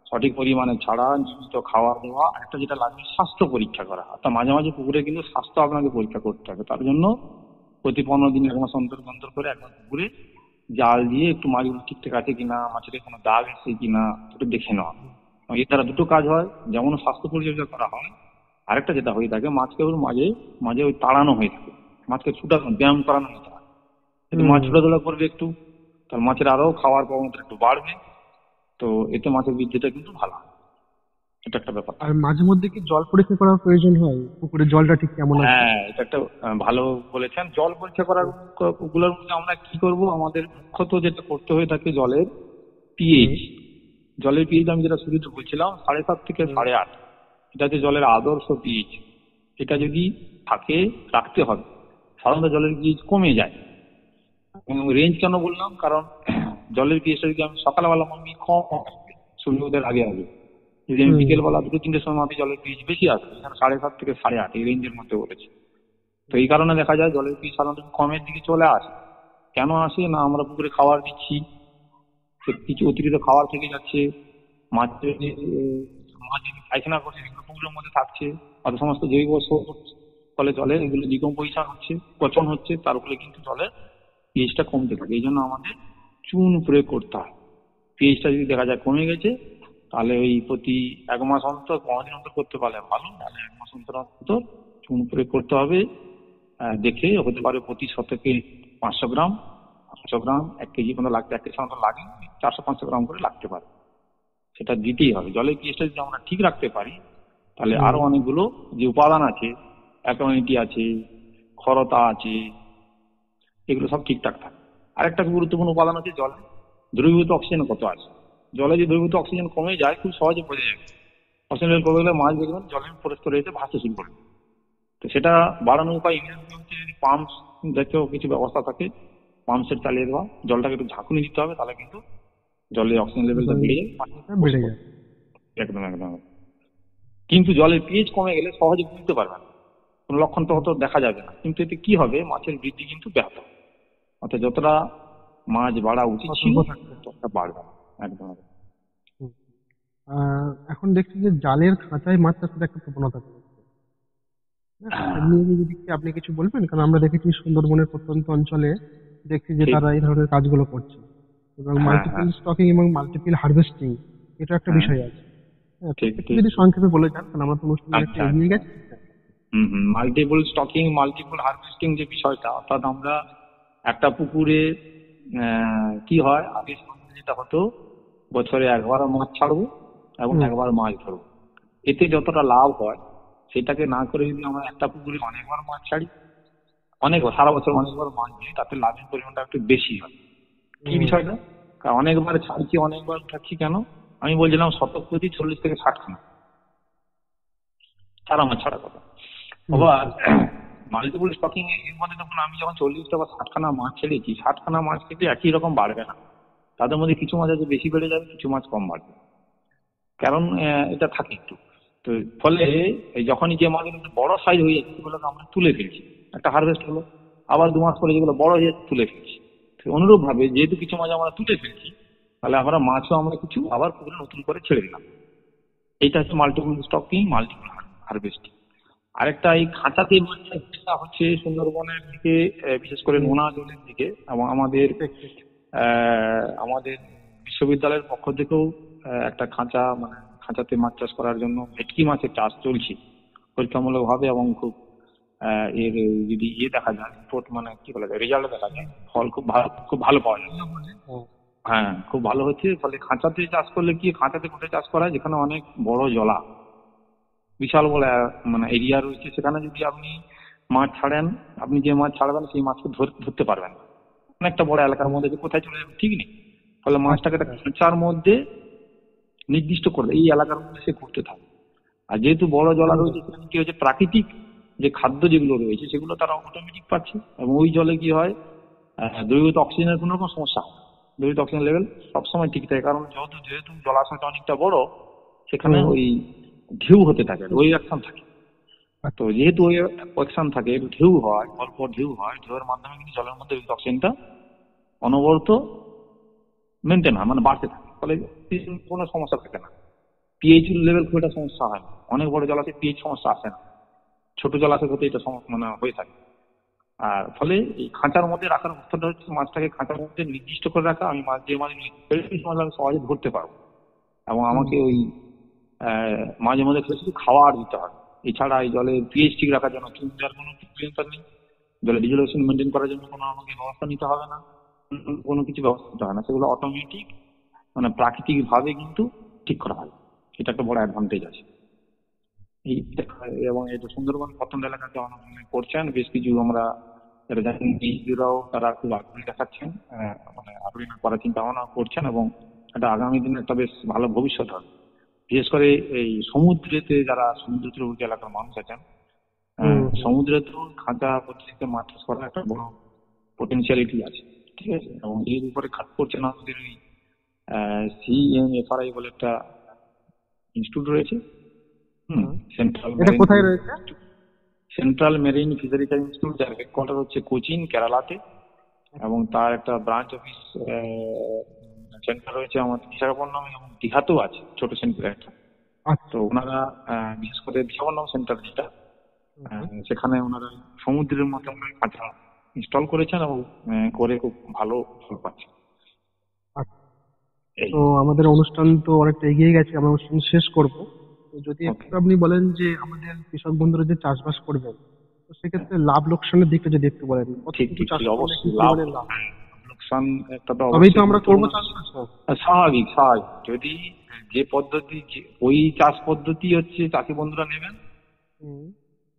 Speaker 3: সঠিক পরিমাণে ছাড়া, নিয়মিত খাওয়া দাওয়া, একটা যেটা লাগবে স্বাস্থ্য পরীক্ষা করা। অর্থাৎ মাঝে মাঝে পুকুরে কিন্তু স্বাস্থ্য আপনাকে পরীক্ষা করতে হবে। তার জন্য প্রতি 15 দিন 1 মাস অন্তর অন্তর করে একবার পুকুরে জাল দিয়ে একটু মাছগুলো ঠিকঠাক আছে কিনা, মাছের কোনো দাগ এসেছে কিনা একটু দেখে নেওয়া। এর দ্বারা দুটো কাজ হয়, যেমন স্বাস্থ্য পরিচর্যা করা হয়, আরেকটা যেটা হয়ে থাকে মাছকে ওর মাঝে মাঝে ওই তাড়ানো হয়ে থাকে, মাছকে ছুটানো, ব্যায়াম করানো হতে হয়। একটু মাছ ছোটাধুলা করবে একটু, তার মাছের আরো খাওয়ার প্রবণতা একটু বাড়বে, তো এতে মাছের বৃদ্ধিটা কিন্তু ভালো হয়। এটা একটা ব্যাপার।
Speaker 2: আর মাঝে মধ্যে কি জল পরীক্ষা করার প্রয়োজন হয়? পুকুরের জলটা ঠিক কেমন আছে?
Speaker 3: হ্যাঁ, এটা একটা ভালো বলেছেন। জল পরীক্ষা করার গুলোর মধ্যে আমরা কি করব, আমাদের মুখ্যত যেটা করতে হয়ে থাকে জলের পিএইচ। জলের পিএইচ আমি যেটা শুরুতে বলছিলাম 7.5 থেকে 8.5, এটা হচ্ছে জলের আদর্শ পিএইচ। এটা যদি থাকে রাখতে হবে। সাধারণত জলের পিএইচ কমে যায়। রেঞ্জ কেন বললাম, কারণ জলের পিএইচটা যদি আমি সকালবেলা মাপি কম আসবে সূর্যোদয়ের আগে আগে, যদি আমি বিকেলবেলা 2-3টের সময় মাপি জলের পিএইচ বেশি আসবে। এখানে 7.5 থেকে 8.5 এই রেঞ্জের মধ্যে বলেছে। তো এই কারণে দেখা যায় জলের পিএইচ সাধারণত কমের দিকে চলে আসে। কেন আসে না, আমরা পুকুরে খাবার দিচ্ছি, কিছু অতিরিক্ত খাবার থেকে যাচ্ছে, মাছ যদি পায়খানা করছে সেগুলো পুকুরের মধ্যে থাকছে, আর সমস্ত জৈব ফলে জলে এগুলো ডিকম্পোজিশন হচ্ছে, পচন হচ্ছে, তার ফলে কিন্তু জলের পিএইচটা কমতে থাকে। এই জন্য আমাদের চুন প্রয়োগ করতে হয়। পিএইচটা যদি দেখা যায় কমে গেছে, তাহলে ওই প্রতি 1 মাস অন্তর 15 দিন অন্তর করতে পারলে ভালো, তাহলে 1 মাস অন্তর অন্তর চুন প্রয়োগ করতে হবে। দেখে হতে পারে প্রতি শতকে 500 গ্রাম, 500 গ্রাম, 1 কেজি পর্যন্ত লাগতে, 1 কেজি মতো লাগে, 400-500 গ্রাম করে লাগতে পারে। সেটা দিতেই হবে। জলের পিএইচটা যদি আমরা ঠিক রাখতে পারি, তাহলে আরো অনেকগুলো যে উপাদান আছে, অ্যালকালিনিটি আছে, ক্ষরতা আছে, এগুলো সব ঠিকঠাক থাকে। আরেকটা গুরুত্বপূর্ণ উপাদান আছে জলে, দ্রবীভূত অক্সিজেন কত আছে। জলে যদি দ্রবীভূত অক্সিজেন কমে যায় খুব সহজে বোঝা যাবে। অক্সিজেন লেভেল কমে গেলে মাছ দেখবেন জলের পরিস্থিতি রয়েছে ভাসতে শুরু করবে। তো সেটা বাড়ানোর উপায় হচ্ছে যদি পাম্প জাতীয় কিছু ব্যবস্থা থাকে, পাম্প সেট চালিয়ে দেওয়া, জলটাকে একটু ঝাঁকুনি দিতে হবে, তাহলে কিন্তু জলের অক্সিজেন লেভেলটা বেড়ে যায়। একদম একদম। কিন্তু জলের পিএইচ কমে গেলে সহজে বুঝতে পারবে না, কোনো লক্ষণ তো হয়তো দেখা যাবে না, কিন্তু এতে কি হবে, মাছের বৃদ্ধি কিন্তু ব্যাহত হবে। অর্থাৎ যতটা মাছ বাড়া উচিত ছিল ততটা বাড়বে না। একদম।
Speaker 2: এখন দেখছি যে জালের খাঁচায় মাছ চাষের একটা প্রবণতা চলছে। এমনি যদি আপনি কিছু বলবেন, কারণ আমরা দেখেছি সুন্দরবনের প্রত্যন্ত অঞ্চলে দেখছি যে তারা এই ধরনের কাজগুলো করছে, এবং মাল্টিপল স্টকিং এবং মাল্টিপল হারভেস্টিং এটা একটা বিষয় আছে। যদি সংক্ষেপে বলে যান, কারণ আমরা তো অনুষ্ঠানে একটু এগিয়ে গেছি।
Speaker 3: মাল্টিপল স্টকিং, মাল্টিপল হারভেস্টিং যে বিষয়টা, অর্থাৎ আমরা একটা পুকুরে কি হয়, আগে যেটা হতো বছরে একবার মাছ ছাড়বো এবং একবার মাছ ধরবো, এতে যতটা লাভ হয় সেটাকে না করে যদি আমরা একটা পুকুরে অনেকবার মাছ ছাড়ি, সারা বছর অনেকবার মাছ দিই, তাতে লাভের পরিমাণটা একটু বেশি হয়। কি বিষয়টা, কারণ অনেকবার ছাড়ছি অনেকবার উঠাচ্ছি কেন, আমি বলছিলাম শতক প্রতি 40 থেকে 60 খানা চারা মাছ ছাড়া কথা। আবার মাল্টিপল স্টকিং এর মধ্যে তখন আমি যখন 40টা বা 60 খানা মাছ ছেড়েছি, 60 খানা মাছ থেকে একই রকম বাড়বে না, তাদের মধ্যে কিছু মাছ আছে বেশি বেড়ে যাবে, কিছু মাছ কম বাড়বে, কারণ এটা থাকে একটু। তো ফলে যখনই যে মাছগুলো একটু বড় সাইজ হয়ে যাচ্ছে সেগুলোকে আমরা তুলে ফেলছি, একটা হারভেস্ট হলো, আবার 2 মাস পরে যেগুলো বড় হয়ে যাচ্ছে তুলে ফেলছি। অনুরূপ ভাবে যেহেতু কিছু মাছ আমরা তুলে ফেলছি, তাহলে মাছও আমরা কিছু আবার পুকুরে নতুন করে ছেড়ে দিলাম। এইটা হচ্ছে মাল্টিপল স্টকিং, মাল্টিপল হারভেস্টিং। আরেকটা এই খাঁচাতে মাছ চাষটা হচ্ছে সুন্দরবনের দিকে, বিশেষ করে নোনা জলের দিকে, এবং আমাদের আমাদের বিশ্ববিদ্যালয়ের পক্ষ থেকেও একটা খাঁচাতে মাছ চাষ করার জন্য ভেটকি মাছের চাষ চলছে পরীক্ষামূলক ভাবে, এবং খুব এর যদি দেখা যায় রিপোর্ট, কি বলা যায়, রেজাল্ট দেখা যায়, ফল খুব ভালো পাওয়া যায়। হ্যাঁ, খুব ভালো হচ্ছে। ফলে খাঁচাতে চাষ করলে কি, খাঁচাতে কোথায় চাষ করা হয় যেখানে অনেক বড় জলা, বিশাল বড় এরিয়া রয়েছে, সেখানে যদি আপনি মাছ ছাড়েন, আপনি যে মাছ ছাড়বেন সেই মাছকে ধরতে পারবেন না, অনেকটা বড় এলাকার মধ্যে যে কোথায় চলে যাবে ঠিক নেই। ফলে মাছটাকে একটা খাঁচার মধ্যে নির্দিষ্ট করে এই এলাকার মধ্যে সে ঘুরতে থাকে। আর যেহেতু বড় জলা রয়েছে, সেখানে কি হচ্ছে, প্রাকৃতিক যে খাদ্য যেগুলো রয়েছে সেগুলো তারা অটোমেটিক পাচ্ছে, এবং ওই জলে কি হয়, দ্রবীভূত অক্সিজেনের কোনো রকম সমস্যা হয় না। দ্রবীভূত অক্সিজেন লেভেল সবসময় ঠিক থাকে, কারণ যেহেতু জলাশয়টা অনেকটা বড়, সেখানে ওই ঢেউ হতে থাকে, ওই অ্যাকশন থাকে। তো যেহেতু ওই অ্যাকশন থাকে, ঢেউ হয়, অল্প ঢেউ হয়, ঢেউয়ের মাধ্যমে কিন্তু জলের মধ্যে অক্সিজেনটা অনবরত মেনটেন হয়, বাড়তে থাকে। ফলে কোনো সমস্যা থাকে না, পিএইচ লেভেল খুব একটা সমস্যা হয় না। অনেক বড় জলাশয়ে পিএইচ সমস্যা আসে না, ছোট জলাশয় হতে এটা হয়ে থাকে। আর ফলে এই খাঁচার মধ্যে রাখার অবস্থাটা হচ্ছে মাছটাকে খাঁচার মধ্যে নির্দিষ্ট করে রাখা। আমি মাছ আমি সহজে ধরতে পারবো, এবং আমাকে ওই মাঝে মধ্যে শুধু খাওয়ার দিতে হয়। এছাড়া এই জলে পিএইচ ঠিক রাখার জন্য চুন দেওয়ার কোনো প্রয়োজন নেই, জলে ডিজলেশন মেনটেন করার জন্য কোনো আমাকে ব্যবস্থা নিতে হবে না, কোনো কিছু ব্যবস্থা নিতে হয় না, সেগুলো অটোমেটিক প্রাকৃতিক ভাবে কিন্তু ঠিক করা হয়। এটা একটা বড় অ্যাডভান্টেজ আছে। এবং এটা সুন্দরবন প্রত্যন্ত এলাকাতে করছেন বেশ কিছু, আমরা যারা জানেন নিজেরাও তারা খুব আগ্রহী দেখাচ্ছেন, আগ্রহী করার চিন্তা ভাবনা করছেন, এবং এটা আগামী দিনে একটা বেশ ভালো ভবিষ্যৎ হবে। বিশেষ করে এই সমুদ্রেতে যারা সমুদ্র তীরবর্তী এলাকার মানুষ আছেন, সমুদ্রেতেও খাঁচা পদ্ধতিতে মাছ চাষ করার একটা বড় পোটেনশিয়ালিটি আছে, ঠিক আছে। এবং এর উপরে কাজ করছেন আমাদের ওই CMFRI বলে একটা ইনস্টিটিউট রয়েছে, সেন্ট্রাল মেরিন ফিশারিজ ইনস্টিটিউট, যার হেডকোয়ার্টার হচ্ছে কোচিন, কেরালাতে, এবং তার একটা ব্রাঞ্চ অফিস সেন্টার রয়েছে আমাদের বিশাখাপট্টনম এবং দীঘাতেও আছে, ছোট সেন্টার একটা। তো ওনারা বিশেষ করে বিশাখাপট্টনম সেন্টার যেটা, সেখানে ওনারা সমুদ্রের মধ্যে খাঁচা ইনস্টল করেছেন এবং করে খুব ভালো ফল পাচ্ছেন।
Speaker 2: তো আমাদের অনুষ্ঠান তো অনেকটা এগিয়ে গেছে, আমরা অনুষ্ঠান শেষ করব। তো যদি একটু আপনি বলেন যে আমাদের কৃষক বন্ধুরা যে চাষবাস করবেন, তো সেক্ষেত্রে লাভ লোকসানের দিকটা যদি একটু বলেন।
Speaker 3: লোকসান একটা তো
Speaker 2: তবেই তো আমরা করবো চাষবাস।
Speaker 3: স্বাভাবিক। যদি যে পদ্ধতি, ওই চাষ পদ্ধতি হচ্ছে চাষি বন্ধুরা নেবেন,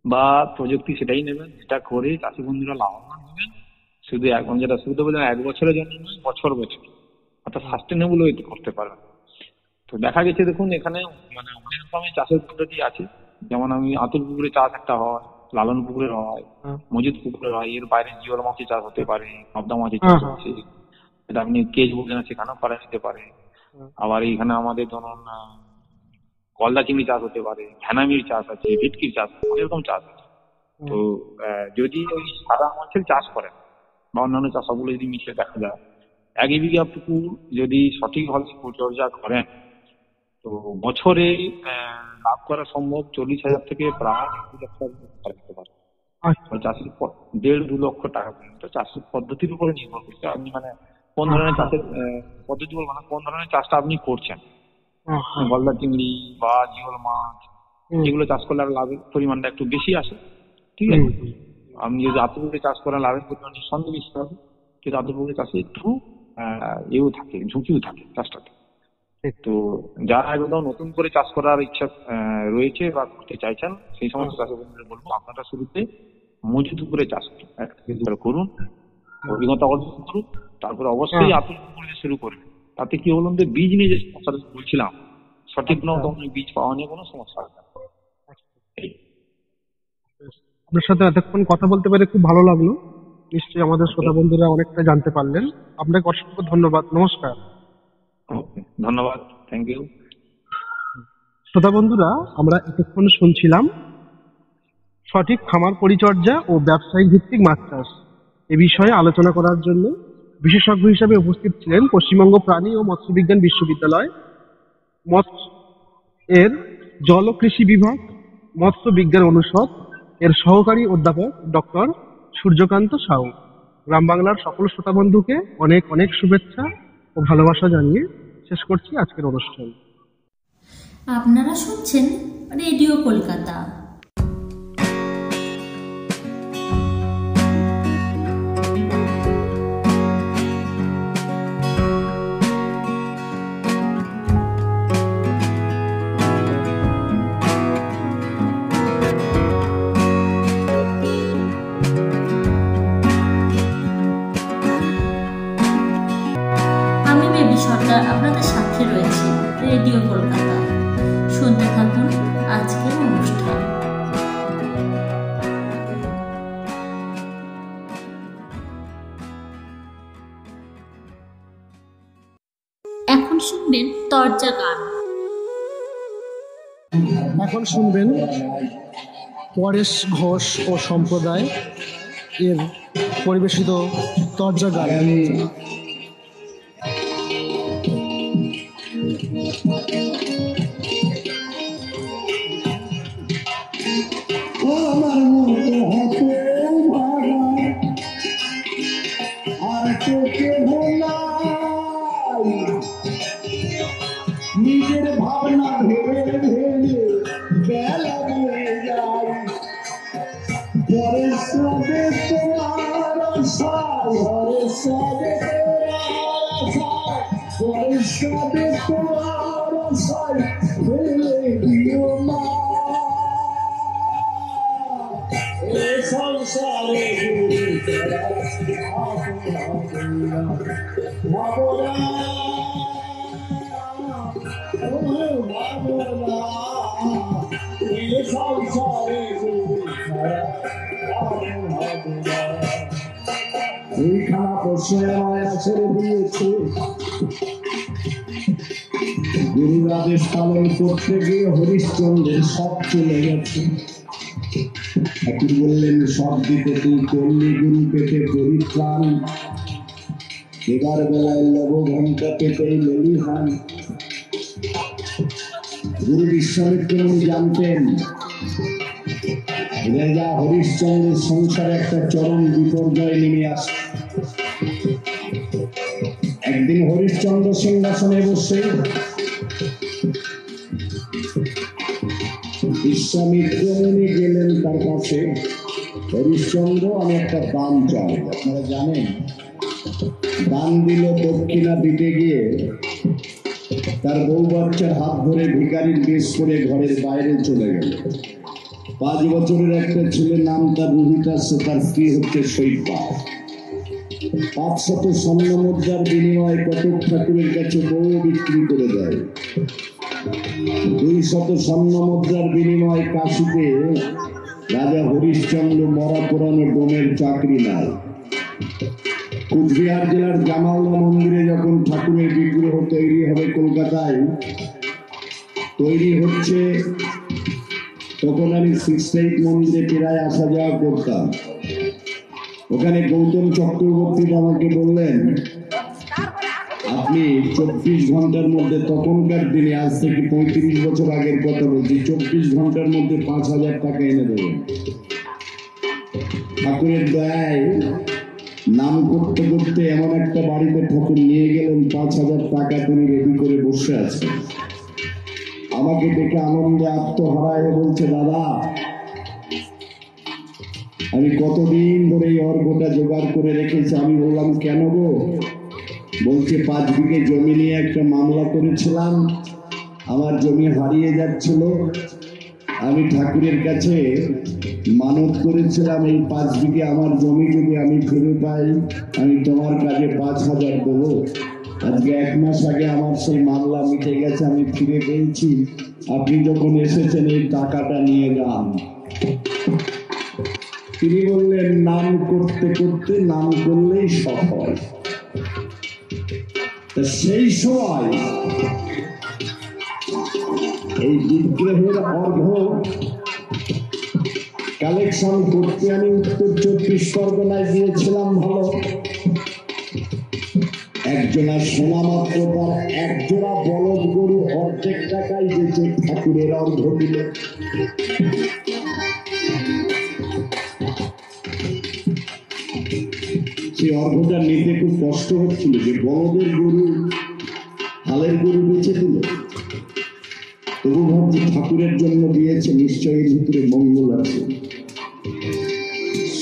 Speaker 3: বা প্রযুক্তি সেটাই নেবেন, যেটা করে চাষি বন্ধুরা লাভবান হবেন, শুধু এখন যেটা শুধু বললেন 1 বছরের জন্য নয়, বছর অর্থাৎ সাস্টেনেবল ওয়েতে করতে পারবেন। তো দেখা গেছে, দেখুন এখানে অনেক রকমের চাষের পদ্ধতি আছে। যেমন আমি আতুর পুকুরে চাষ একটা হয়, লালন পুকুরে হয়, মজুদ পুকুরে হয়, এর বাইরে জিওল মাছের চাষ হতে পারে, পাবদা মাছের চাষ হচ্ছে, এটা আপনি কেজ বলছেন সেখানেও করা যেতে পারে। আবার এইখানে আমাদের ধরুন গলদা চিংড়ি চাষ হতে পারে, ভ্যানামির চাষ আছে, ভেটকির চাষ, অনেক রকম চাষ আছে। তো যদি ওই সাদা মাছের চাষ করেন বা অন্যান্য চাষগুলো যদি মিশে দেখা যায়, 1 বিঘা পুকুর যদি সঠিকভাবে পরিচর্যা করেন, তো বছরে লাভ করা সম্ভব 40,000 থেকে প্রায় 2 লক্ষ টাকা দিতে পারে। চাষের 1.5-2 লক্ষ টাকা পর্যন্ত চাষের পদ্ধতির উপরে নির্ভর করছে। আপনি কোন ধরনের চাষের পদ্ধতি বলবো না, কোন ধরনের চাষটা আপনি করছেন। গলদা চিংড়ি বা জিওল মাছ এগুলো চাষ করলে লাভের পরিমাণটা একটু বেশি আসে, ঠিক আছে। আপনি যদি আতুপুকুরে চাষ করেন, লাভের পরিমাণ নিঃসন্দেহে বেশি হবে, কিন্তু আতুপুকুরে চাষে একটু থাকে, ঝুঁকিও থাকে চাষটাতে। তো যারা একদম নতুন করে চাষ করার ইচ্ছা রয়েছে বা করতে চাইছেন, সেই সমস্ত চাষি বন্ধুদের বলবো আপনারা শুরুতে মজুদ পুকুরে চাষ করুন, অভিজ্ঞতা অর্জন করুন, তারপরে অবশ্যই আতুর পুকুরে শুরু করবেন। তাতে কি বলুন, যে বীজ নিয়ে যে সমস্যাটা বলছিলাম, সঠিক বীজ পাওয়া নিয়ে কোনো সমস্যা হবে না।
Speaker 2: আপনার সাথে এতক্ষণ কথা বলতে পেরে খুব ভালো লাগলো। নিশ্চয়ই আমাদের শ্রোতা বন্ধুরা অনেকটা জানতে পারলেন। আপনাকে অসংখ্য ধন্যবাদ। নমস্কার।
Speaker 3: ধন্যবাদ, থ্যাংক ইউ।
Speaker 2: শ্রোতা বন্ধুরা, আমরা এতক্ষণ শুনছিলাম সঠিক খামার পরিচর্যা ও ব্যবসায়িক ভিত্তিক মাছ চাষ এ বিষয়ে আলোচনা করার জন্য বিশেষজ্ঞ হিসেবে উপস্থিত ছিলেন পশ্চিমবঙ্গ প্রাণী ও মৎস্য বিজ্ঞান বিশ্ববিদ্যালয় মৎস্য এর জল কৃষি বিভাগ, মৎস্য বিজ্ঞান অনুষদ এর সহকারী অধ্যাপক ডক্টর সূর্যকান্ত সাউ। গ্রাম বাংলার সকল শ্রোতা বন্ধুকে অনেক অনেক শুভেচ্ছা ও ভালোবাসা জানিয়ে শেষ করছি আজকের অনুষ্ঠান।
Speaker 1: আপনারা শুনছেন রেডিও কলকাতা। আমি বেবি সরকার আপনাদের সাথে রয়েছে রেডিও কলকাতা। শুনতে থাকুন আজকের অনুষ্ঠান। এখন শুনবেন তরজা গান।
Speaker 2: এখন শুনবেন পরেশ ঘোষ ও সম্প্রদায় এর পরিবেশিত তরজা গান।
Speaker 5: আমার মতো হতো ভাড়া আর তোকে ভোলাই, নিজের ভাবনা ভেবে ভেবে বেলা বয়ে যায়। পরের সাথে তোমার আশায়, পরের সাথে তোমার আশায়, পরের সাথে তোমার আশায় ফেলে দিও না। সংসারে এই খারাপ সময় ছেড়ে দিয়েছে, গুরুর আদেশ পালন করতে গিয়ে হরিশ্চন্দ্রের সব চলে গেছে। ঠাকুর বললেন, সব দিকে তুই করলি গুরু পেতে পরিত্রাণ, এবার বেলায় লব ঘন্টা পেতেই ললিহান। গুরু বিশ্বামিত্র জানতেন রাজা হরিশ্চন্দ্রের সংসারে একটা চরম বিপর্যয় নেমে আসে। একদিন হরিশ্চন্দ্র সিংহাসনে বসে বিশ্বামিত্র মুনি গেলেন তার কাছে। হরিশ্চন্দ্র, আমি একটা দান চাই। আপনারা জানেন, দান দিল দক্ষিণা দিতে গিয়ে তার বউ বাচ্চার হাত ধরে ভিখারির বেশ করে ঘরের বাইরে চলে গেল। 5 বছরের একটা ছেলের নাম তার রুহিতা, সে তার স্ত্রী হচ্ছে শৈবা। 500 স্বর্ণ মুদ্রার বিনিময়ে কটক ঠাকুরের কাছে বউ বিক্রি করে দেয়। 200 স্বর্ণ মুদ্রার বিনিময়ে কাশীতে রাজা হরিশ্চন্দ্র মরা পুরানো ডোমের চাকরি নেয়। কুচবিহার জেলার জামালদা মন্দিরে যখন ঠাকুরের বিগ্রহ তৈরি হবে কলকাতায়, তৈরি হচ্ছে, তখন আমি 6 মন্দিরে প্রায় আসা যাওয়া করতাম। ওখানে গৌতম চক্রবর্তী আমাকে বললেন, আপনি 24 ঘন্টার মধ্যে, তখনকার দিনে, আজ থেকে 35 বছর আগের কথা বলছি, 24 ঘন্টার মধ্যে 5000 টাকা এনে দেবেন। ঠাকুরের দয়ায় নাম করতে করতে এমন একটা বাড়িতে ঠাকুর নিয়ে গেলেন, 5000 টাকা তিনি রেডি করে বসে আছেন। আমাকে দেখে আনন্দে আত্মহারায় বলছে, দাদা আমি কতদিন ধরে এই অর্ঘটা জোগাড় করে রেখেছি। আমি বললাম, কেন গো? বলছে, 5 বিঘে জমি নিয়ে একটা মামলা করেছিলাম, আমার জমি হারিয়ে যাচ্ছিল, আমি ঠাকুরের কাছে মানত করেছিলাম, এই 5 বিঘে আমার জমি যদি আমি ফিরে পাই, আমি তোমার কাছে 5000 দেবো। আজকে 1 মাস আগে আমার সেই মামলা মিটে গেছে, আমি ফিরে পেয়েছি। আপনি যখন এসেছেন এই টাকাটা নিয়ে যান। তিনি বললেন, নাম করতে করতে নাম করলেই সফল। সেই সময় এই বিগ্রহের অর্ঘ কালেকশন করতে আমি উত্তর 24 পরগনায় গিয়েছিলাম। ভালো একজনা সোনা মাত্র তার একজোড়া বলদ গরু অর্ধেক টাকায় দিয়েছে ঠাকুরের অর্ঘ দিলে। অর্ঘটা নিতে খুব কষ্ট হচ্ছিল, যে বলদের গরু হালের গরু বেঁচে দিল। তবু ভাবছি ঠাকুরের জন্য দিয়েছে, নিশ্চয়ই ভিতরে মঙ্গল আছে।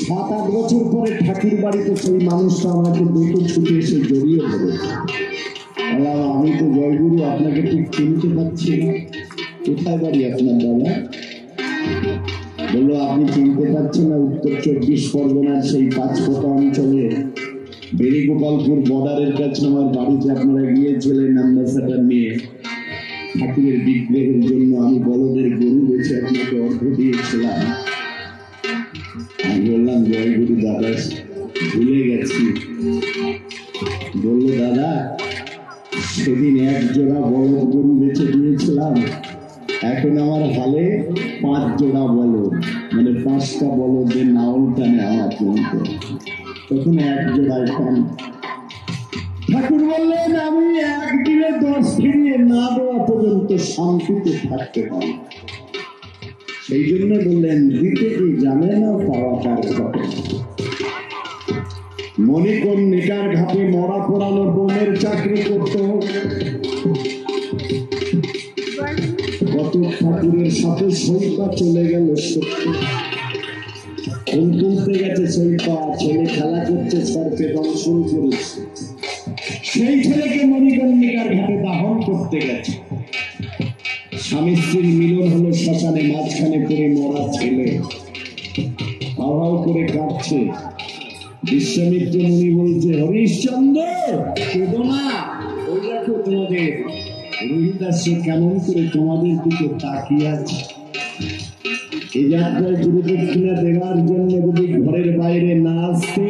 Speaker 5: 7-8 বছর পরে ঠাকুর বাড়িতে সেই মানুষটা আমাকে দেখে ছুটে এসে জড়িয়ে ধরেছে। আমি তো জয়গুরু, আপনাকে ঠিক চিনতে পারছি না, কোথায় বাড়ি আপনার দাদা? বললো আপনি চিনতে পারছেন না, উত্তর 24 পরগনার সেই 5 কোটা অঞ্চলে বেরিগোপালপুর বর্ডারের কাছে আমার বাড়িতে আপনারা গিয়েছিলেন অ্যাম্বাসাডার নিয়ে ঠাকুরের বিগ্রহের জন্য। আমি বলদের গরু বেছে আপনাকে অর্ঘ দিয়েছিলাম। আমি বললাম জয়গুরু দাদা, ভুলে গেছি। বললো দাদা সেদিন 1 জোড়া বলদ গরু বেছে দিয়েছিলাম, এখন আমার হালে 5 জোড়া বলদ, মানে 5টা বলদের নাওল টানে আমার জমিতে, তখন 1 জোড়ায় পান। ঠাকুর বললেন আমি একদিনে 10 ফিরিয়ে না দেওয়া পর্যন্ত শান্তিতে থাকতে পারি। সেই জন্য বললেন দিতে কি জানে না, পাওয়া কার ঘটে। মণিকর্ণিকার ঘাটে মরা পোড়ানো বোনের চাকরি করত কত ঠাকুরের সাথে সৈপা চলে গেল। সত্যি ফুল তুলতে গেছে সৈপা, ছেলে খেলা করছে, সর্পে দংশন করেছে। সেই ছেলেকে মণিকর্ণিকার ঘাটে দাহন করতে গেছে। স্বামী স্ত্রীর মিলন হলো শ্মশানে, মাঝখানে পড়ে মরা ছেলে হাওয়াও করে কাঁদছে। বিশ্বামিত্র মুনি বলছে হরিশ্চন্দ্র কেঁদো না, ওই দেখো তোমাদের রোহিদাস কেমন করে তোমাদের দিকে তাকিয়ে আছে। এই যাত্রায় গুরুদক্ষিণা দেওয়ার জন্য যদি ঘরের বাইরে না আসতে,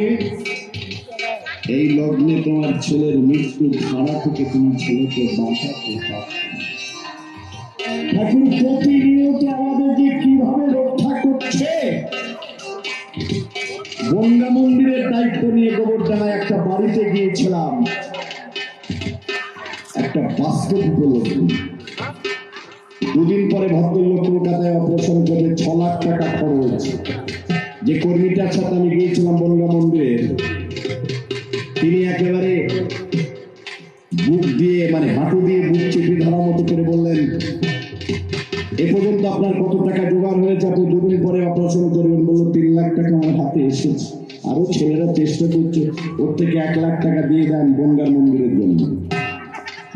Speaker 5: এই লগ্নে তোমার ছেলের মৃত্যু খাড়া থেকে তুমি ছেলেকে বাঁচাতে পারতে। ঠাকুর প্রতিনিয়ত আমাদেরকে কিভাবে রক্ষা করছে। গঙ্গা মন্দিরের দায়িত্ব নিয়ে গোবরডাঙ্গায় একটা বাড়িতে গিয়েছিলাম, একটা বাস্তব উপলব্ধি। 2 দিন পরে ভদ্রলোক কলকাতায় অপারেশন করে 6 লাখ টাকা খরচ। যে কর্মীটার সাথে আমি গিয়েছিলাম গঙ্গা মন্দিরে, তিনি একেবারে বুক দিয়ে, মানে হাঁটু দিয়ে বুক চেপে ধরার মতো করে বললেন এ পর্যন্ত আপনার কত টাকা জোগাড় হয়েছে, আপনি 2 দিন পরে অপারেশন করবেন। বললো 3 লাখ টাকা আমার হাতে এসেছে, আরো ছেলেরা চেষ্টা করছে, ওর থেকে 1 লাখ টাকা দিয়ে দেন গঙ্গার মন্দিরের জন্য।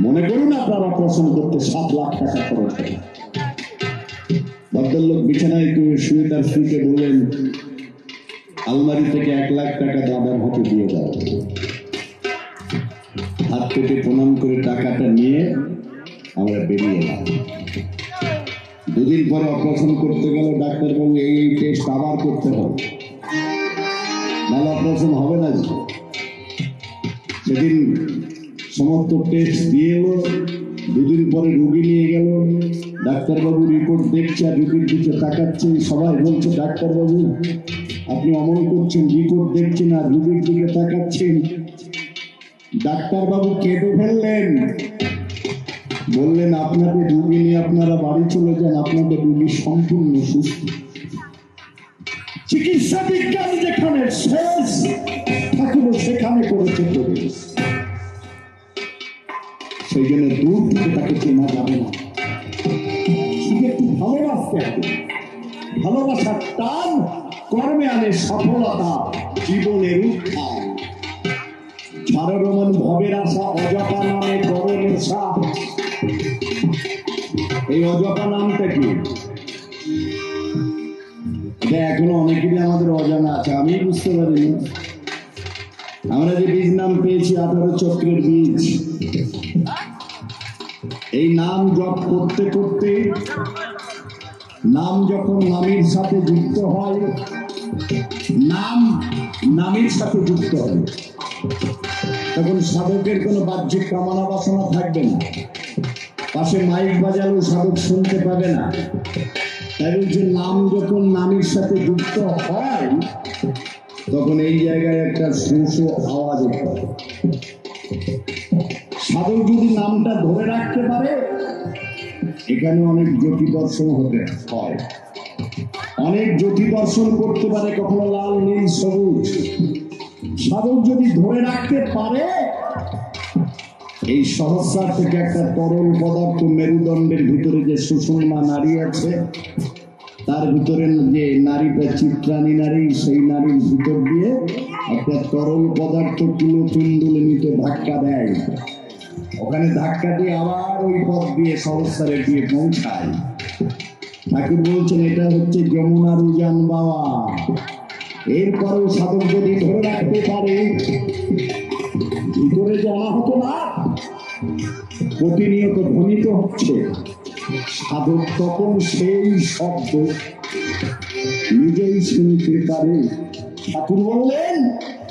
Speaker 5: মনে করুন আপনার অপারেশন করতে 7 লাখ টাকা খরচ হবে। ভদ্রলোক বিছানায় শুয়ে তার স্ত্রীকে বললেন আলমারি থেকে 1 লাখ টাকা দাদার হাতে দিয়ে দাও। হাত থেকে প্রণাম করে টাকাটা নিয়ে আমরা বেরিয়ে এলাম। 2 দিন পরে অপারেশন করতে গেল, ডাক্তারবাবু এই টেস্ট আবার করতে হবে, নাহলে অপারেশন হবে না। সেদিন সমস্ত টেস্ট দিয়ে এলো। 2 দিন পরে রুগী নিয়ে গেল, ডাক্তারবাবু রিপোর্ট দেখছে আর রুগীর দিকে তাকাচ্ছে। সবাই বলছে ডাক্তারবাবু আপনি অমল করছেন, রিপোর্ট দেখছেন আর রুগীর দিকে তাকাচ্ছেন। ডাক্তারবাবু কেঁদে ফেললেন, বললেন আপনাদের রুগী নিয়ে আপনারা বাড়ি চলে যান, আপনাদের রুগী সম্পূর্ণ সুস্থ। চিকিৎসা বিজ্ঞান যেখানে শেষ, ঠাকুর সেখানে করেছে প্রবেশ। সেই জন্য দূর থেকে তাকে চেনা যাবে না, শুধু একটু ভালোবাসতে হবে। ভালোবাসার টান কর্মে আনে সফলতা, জীবনের উত্থান। ঝাড়রমন ভবের আশা, অজপা নামে করে নেশা। এই অজপা নামটা কি? এটা এখনো অনেকেরই আমাদের অজানা আছে, আমি বুঝতে পারিনি। আমরা যে বীজ নাম পেয়েছি 18 চক্রের বীজ, এই নাম জপ করতে করতে নাম যখন নামের সাথে যুক্ত হয়, নাম নামের সাথে যুক্ত হয়, তখন সাধকের কোনো বাহ্যিক কামনা বাসনা থাকবে না। পাশে মাইক বাজালেও সাধক শুনতে পাবে না। তাই বলছে নাম যখন নামের সাথে যুক্ত হয়, তখন এই জায়গায় একটা সুসু আওয়াজ ওঠে। সাধক যদি নামটা ধরে রাখতে পারে, এখানে অনেক জ্যোতি দর্শন হতে হয়, অনেক জ্যোতি দর্শন করতে পারে। কখনো লাল, নীল, সবুজ, সাধক যদি ধরে রাখতে পারে এই সহস্রার থেকে একটা তরল পদার্থ, মেরুদণ্ডের ভিতরে যে সুষুম্না নারী আছে তার ভিতরে যে নারীটা চিত্রাণী নারী, সেই নারীর ভিতর দিয়ে একটা তরল পদার্থ কুলকুণ্ডলিনীতে ধাক্কা দেয়। ওখানে ধাক্কা দিয়ে আবার ওই পথ দিয়ে সহস্রারে গিয়ে পৌঁছায়। ঠাকুর বলছেন এটা হচ্ছে যমুনার উজান বাওয়া। এরপরেও সাধক যদি ধরে রাখতে পারে ভিতরে জানা হতো না প্রতিনিয়ত ধ্বনিত হচ্ছে, সাধক তখন সেই শব্দ নিজেই শুনতে পারে। ঠাকুর বললেন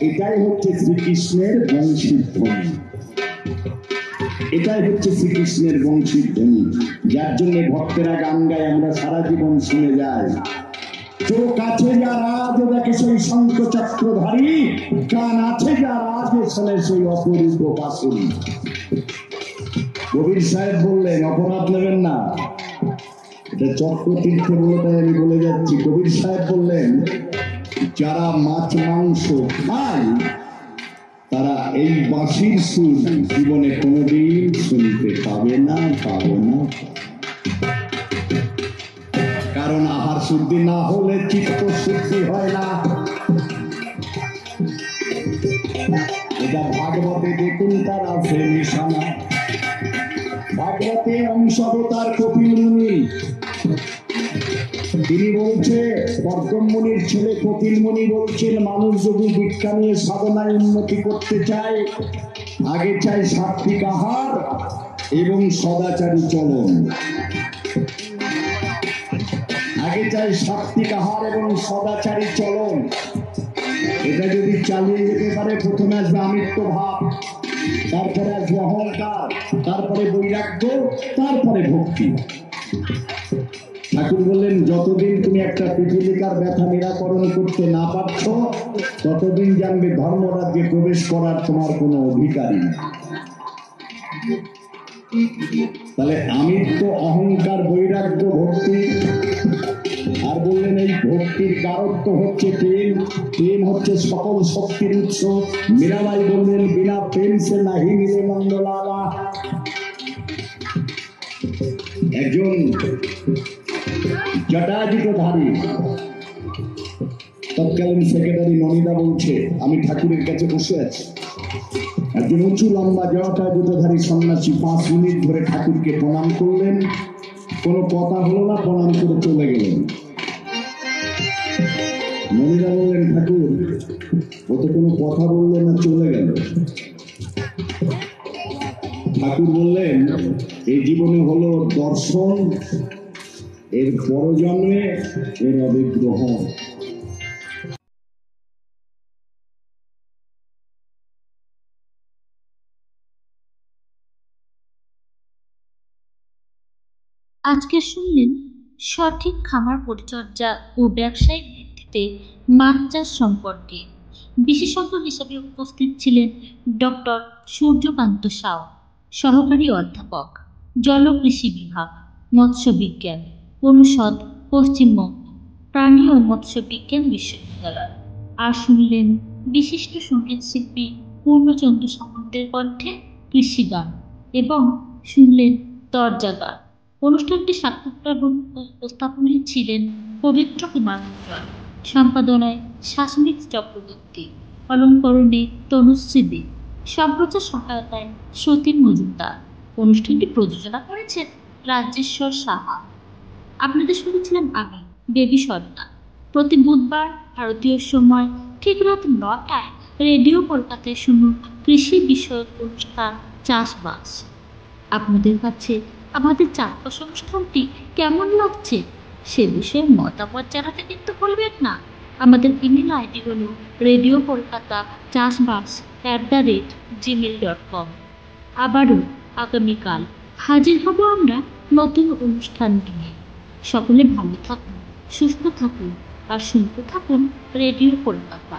Speaker 5: এটাই হচ্ছে শ্রীকৃষ্ণের বংশীর ধ্বনি, এটাই হচ্ছে শ্রীকৃষ্ণের বংশীর ধ্বনি, যার জন্য ভক্তেরা গান গায়, আমরা সারা জীবন শুনে যাই। চোখ আছে যার আজ দেখে সেই শঙ্খ চক্রধারী, গান আছে যার আজ শোনে সেই অপরূপ বাঁশুরি। কবির সাহেব বললেন, অপরাধ নেবেন না, এটা চক্রতীর্থ বলে তাই আমি বলে যাচ্ছি। কবির সাহেব বললেন যারা মাছ মাংস খায় তারা এই বাঁশির সুর জীবনে কোনোদিন শুনতে পাবে না। কারণ আহার শুদ্ধি না হলে চিত্ত শুদ্ধি হয় না। এটা ভাগবতে দেখুন তার আছে নিশানা। ভাগবতে অংশবতার কপিল মুনি, তিনি বলছে, পদ্ম মুনির ছেলে কপিল মুনি বলছেন মানুষ যদি দীক্ষা নিয়ে সাধনায় উন্নতি করতে চায় আগে চাই সাত্বিক আহার এবং সদাচারী চলন। আগে চাই সাত্বিক আহার এবং সদাচারী চলন। এটা যদি চালিয়ে যেতে পারে প্রথমে আসবে আমিত্ব ভাব, তারপরে আসবে অহংকার, তারপরে বৈরাগ্য, তারপরে ভক্তি। ঠাকুর বললেন যতদিন তুমি একটা পিপীলিকার ব্যথা নিরাকরণ করতে না পারছো ততদিন জানবে ধর্মরাজ্যে প্রবেশ করার তোমার কোনো অধিকারই নেই। তাহলে আমিত্ব, অহংকার, বৈরাগ্য, ভক্তি। আর বললেন এই ভক্তির কারত্ব হচ্ছে প্রেম, প্রেম হচ্ছে সকল শক্তির উৎস। মীরাবাই বললেন বিনা প্রেম সে নাহি মিলে নন্দলালা। একজন জটাজুটধারী তৎকালীন সেক্রেটারি ননিদা বলছে আমি ঠাকুরের কাছে বসে আছি, একজন উঁচু লম্বা জটাজুটধারী সন্ন্যাসী 5 মিনিট ধরে ঠাকুরকে প্রণাম করলেন, কোনো কথা হলো না, প্রণাম করে চলে গেলেন। ননিদা বললেন ঠাকুর ও তো কোনো কথা বললো না, চলে গেল। ঠাকুর বললেন এই জীবনে হলো দর্শন, এর পরজন্মে এর অবিগ্রহণ।
Speaker 1: আজকে শুনলেন সঠিক খামার পরিচর্যা ও ব্যবসায়িক ভিত্তিতে মাছ চাষ সম্পর্কে। বিশেষজ্ঞ হিসেবে উপস্থিত ছিলেন ডক্টর সূর্যকান্ত সাউ, সহকারী অধ্যাপক, জলকৃষি বিভাগ, মৎস্য বিজ্ঞান অনুষদ, পশ্চিমবঙ্গ প্রাণী ও মৎস্য বিজ্ঞান বিশ্ববিদ্যালয়। আর শুনলেন বিশিষ্ট সঙ্গীত শিল্পী পূর্ণচন্দ্র সামন্তের কণ্ঠে কৃষিগান এবং শুনলেন দরজা গান। অনুষ্ঠানটি সাক্ষাৎকার উপস্থাপনায় ছিলেন পবিত্র কুমার মণ্ডল, সম্পাদনায় শাসনিক চক্রবর্তী, অলঙ্করণে তনুশ্রী দে, সম্প্রচার সহায়তায় সতীন মজুমদার। অনুষ্ঠানটি প্রযোজনা করেছেন রাজেশ্বর সাহা। আপনাদের শুনেছিলাম আমি বেবি সরকার। প্রতি বুধবার ভারতীয় সময় ঠিক রাত 9টায় রেডিও কলকাতায় শুনুন কৃষি বিষয়ক অনুষ্ঠান চাষবাস। আপনাদের কাছে আমাদের চাষবাস অনুষ্ঠানটি কেমন লাগছে সে বিষয়ে মতামত জানাতে কিন্তু ভুলবেন না। আমাদের ইমেল আইডি হল radiokolkata@gmail.com। আবারও আগামীকাল হাজির হব আমরা নতুন অনুষ্ঠান নিয়ে। সকলে ভালো থাকুন, সুস্থ থাকুন আর শুনতে থাকুন রেডিও কলকাতা।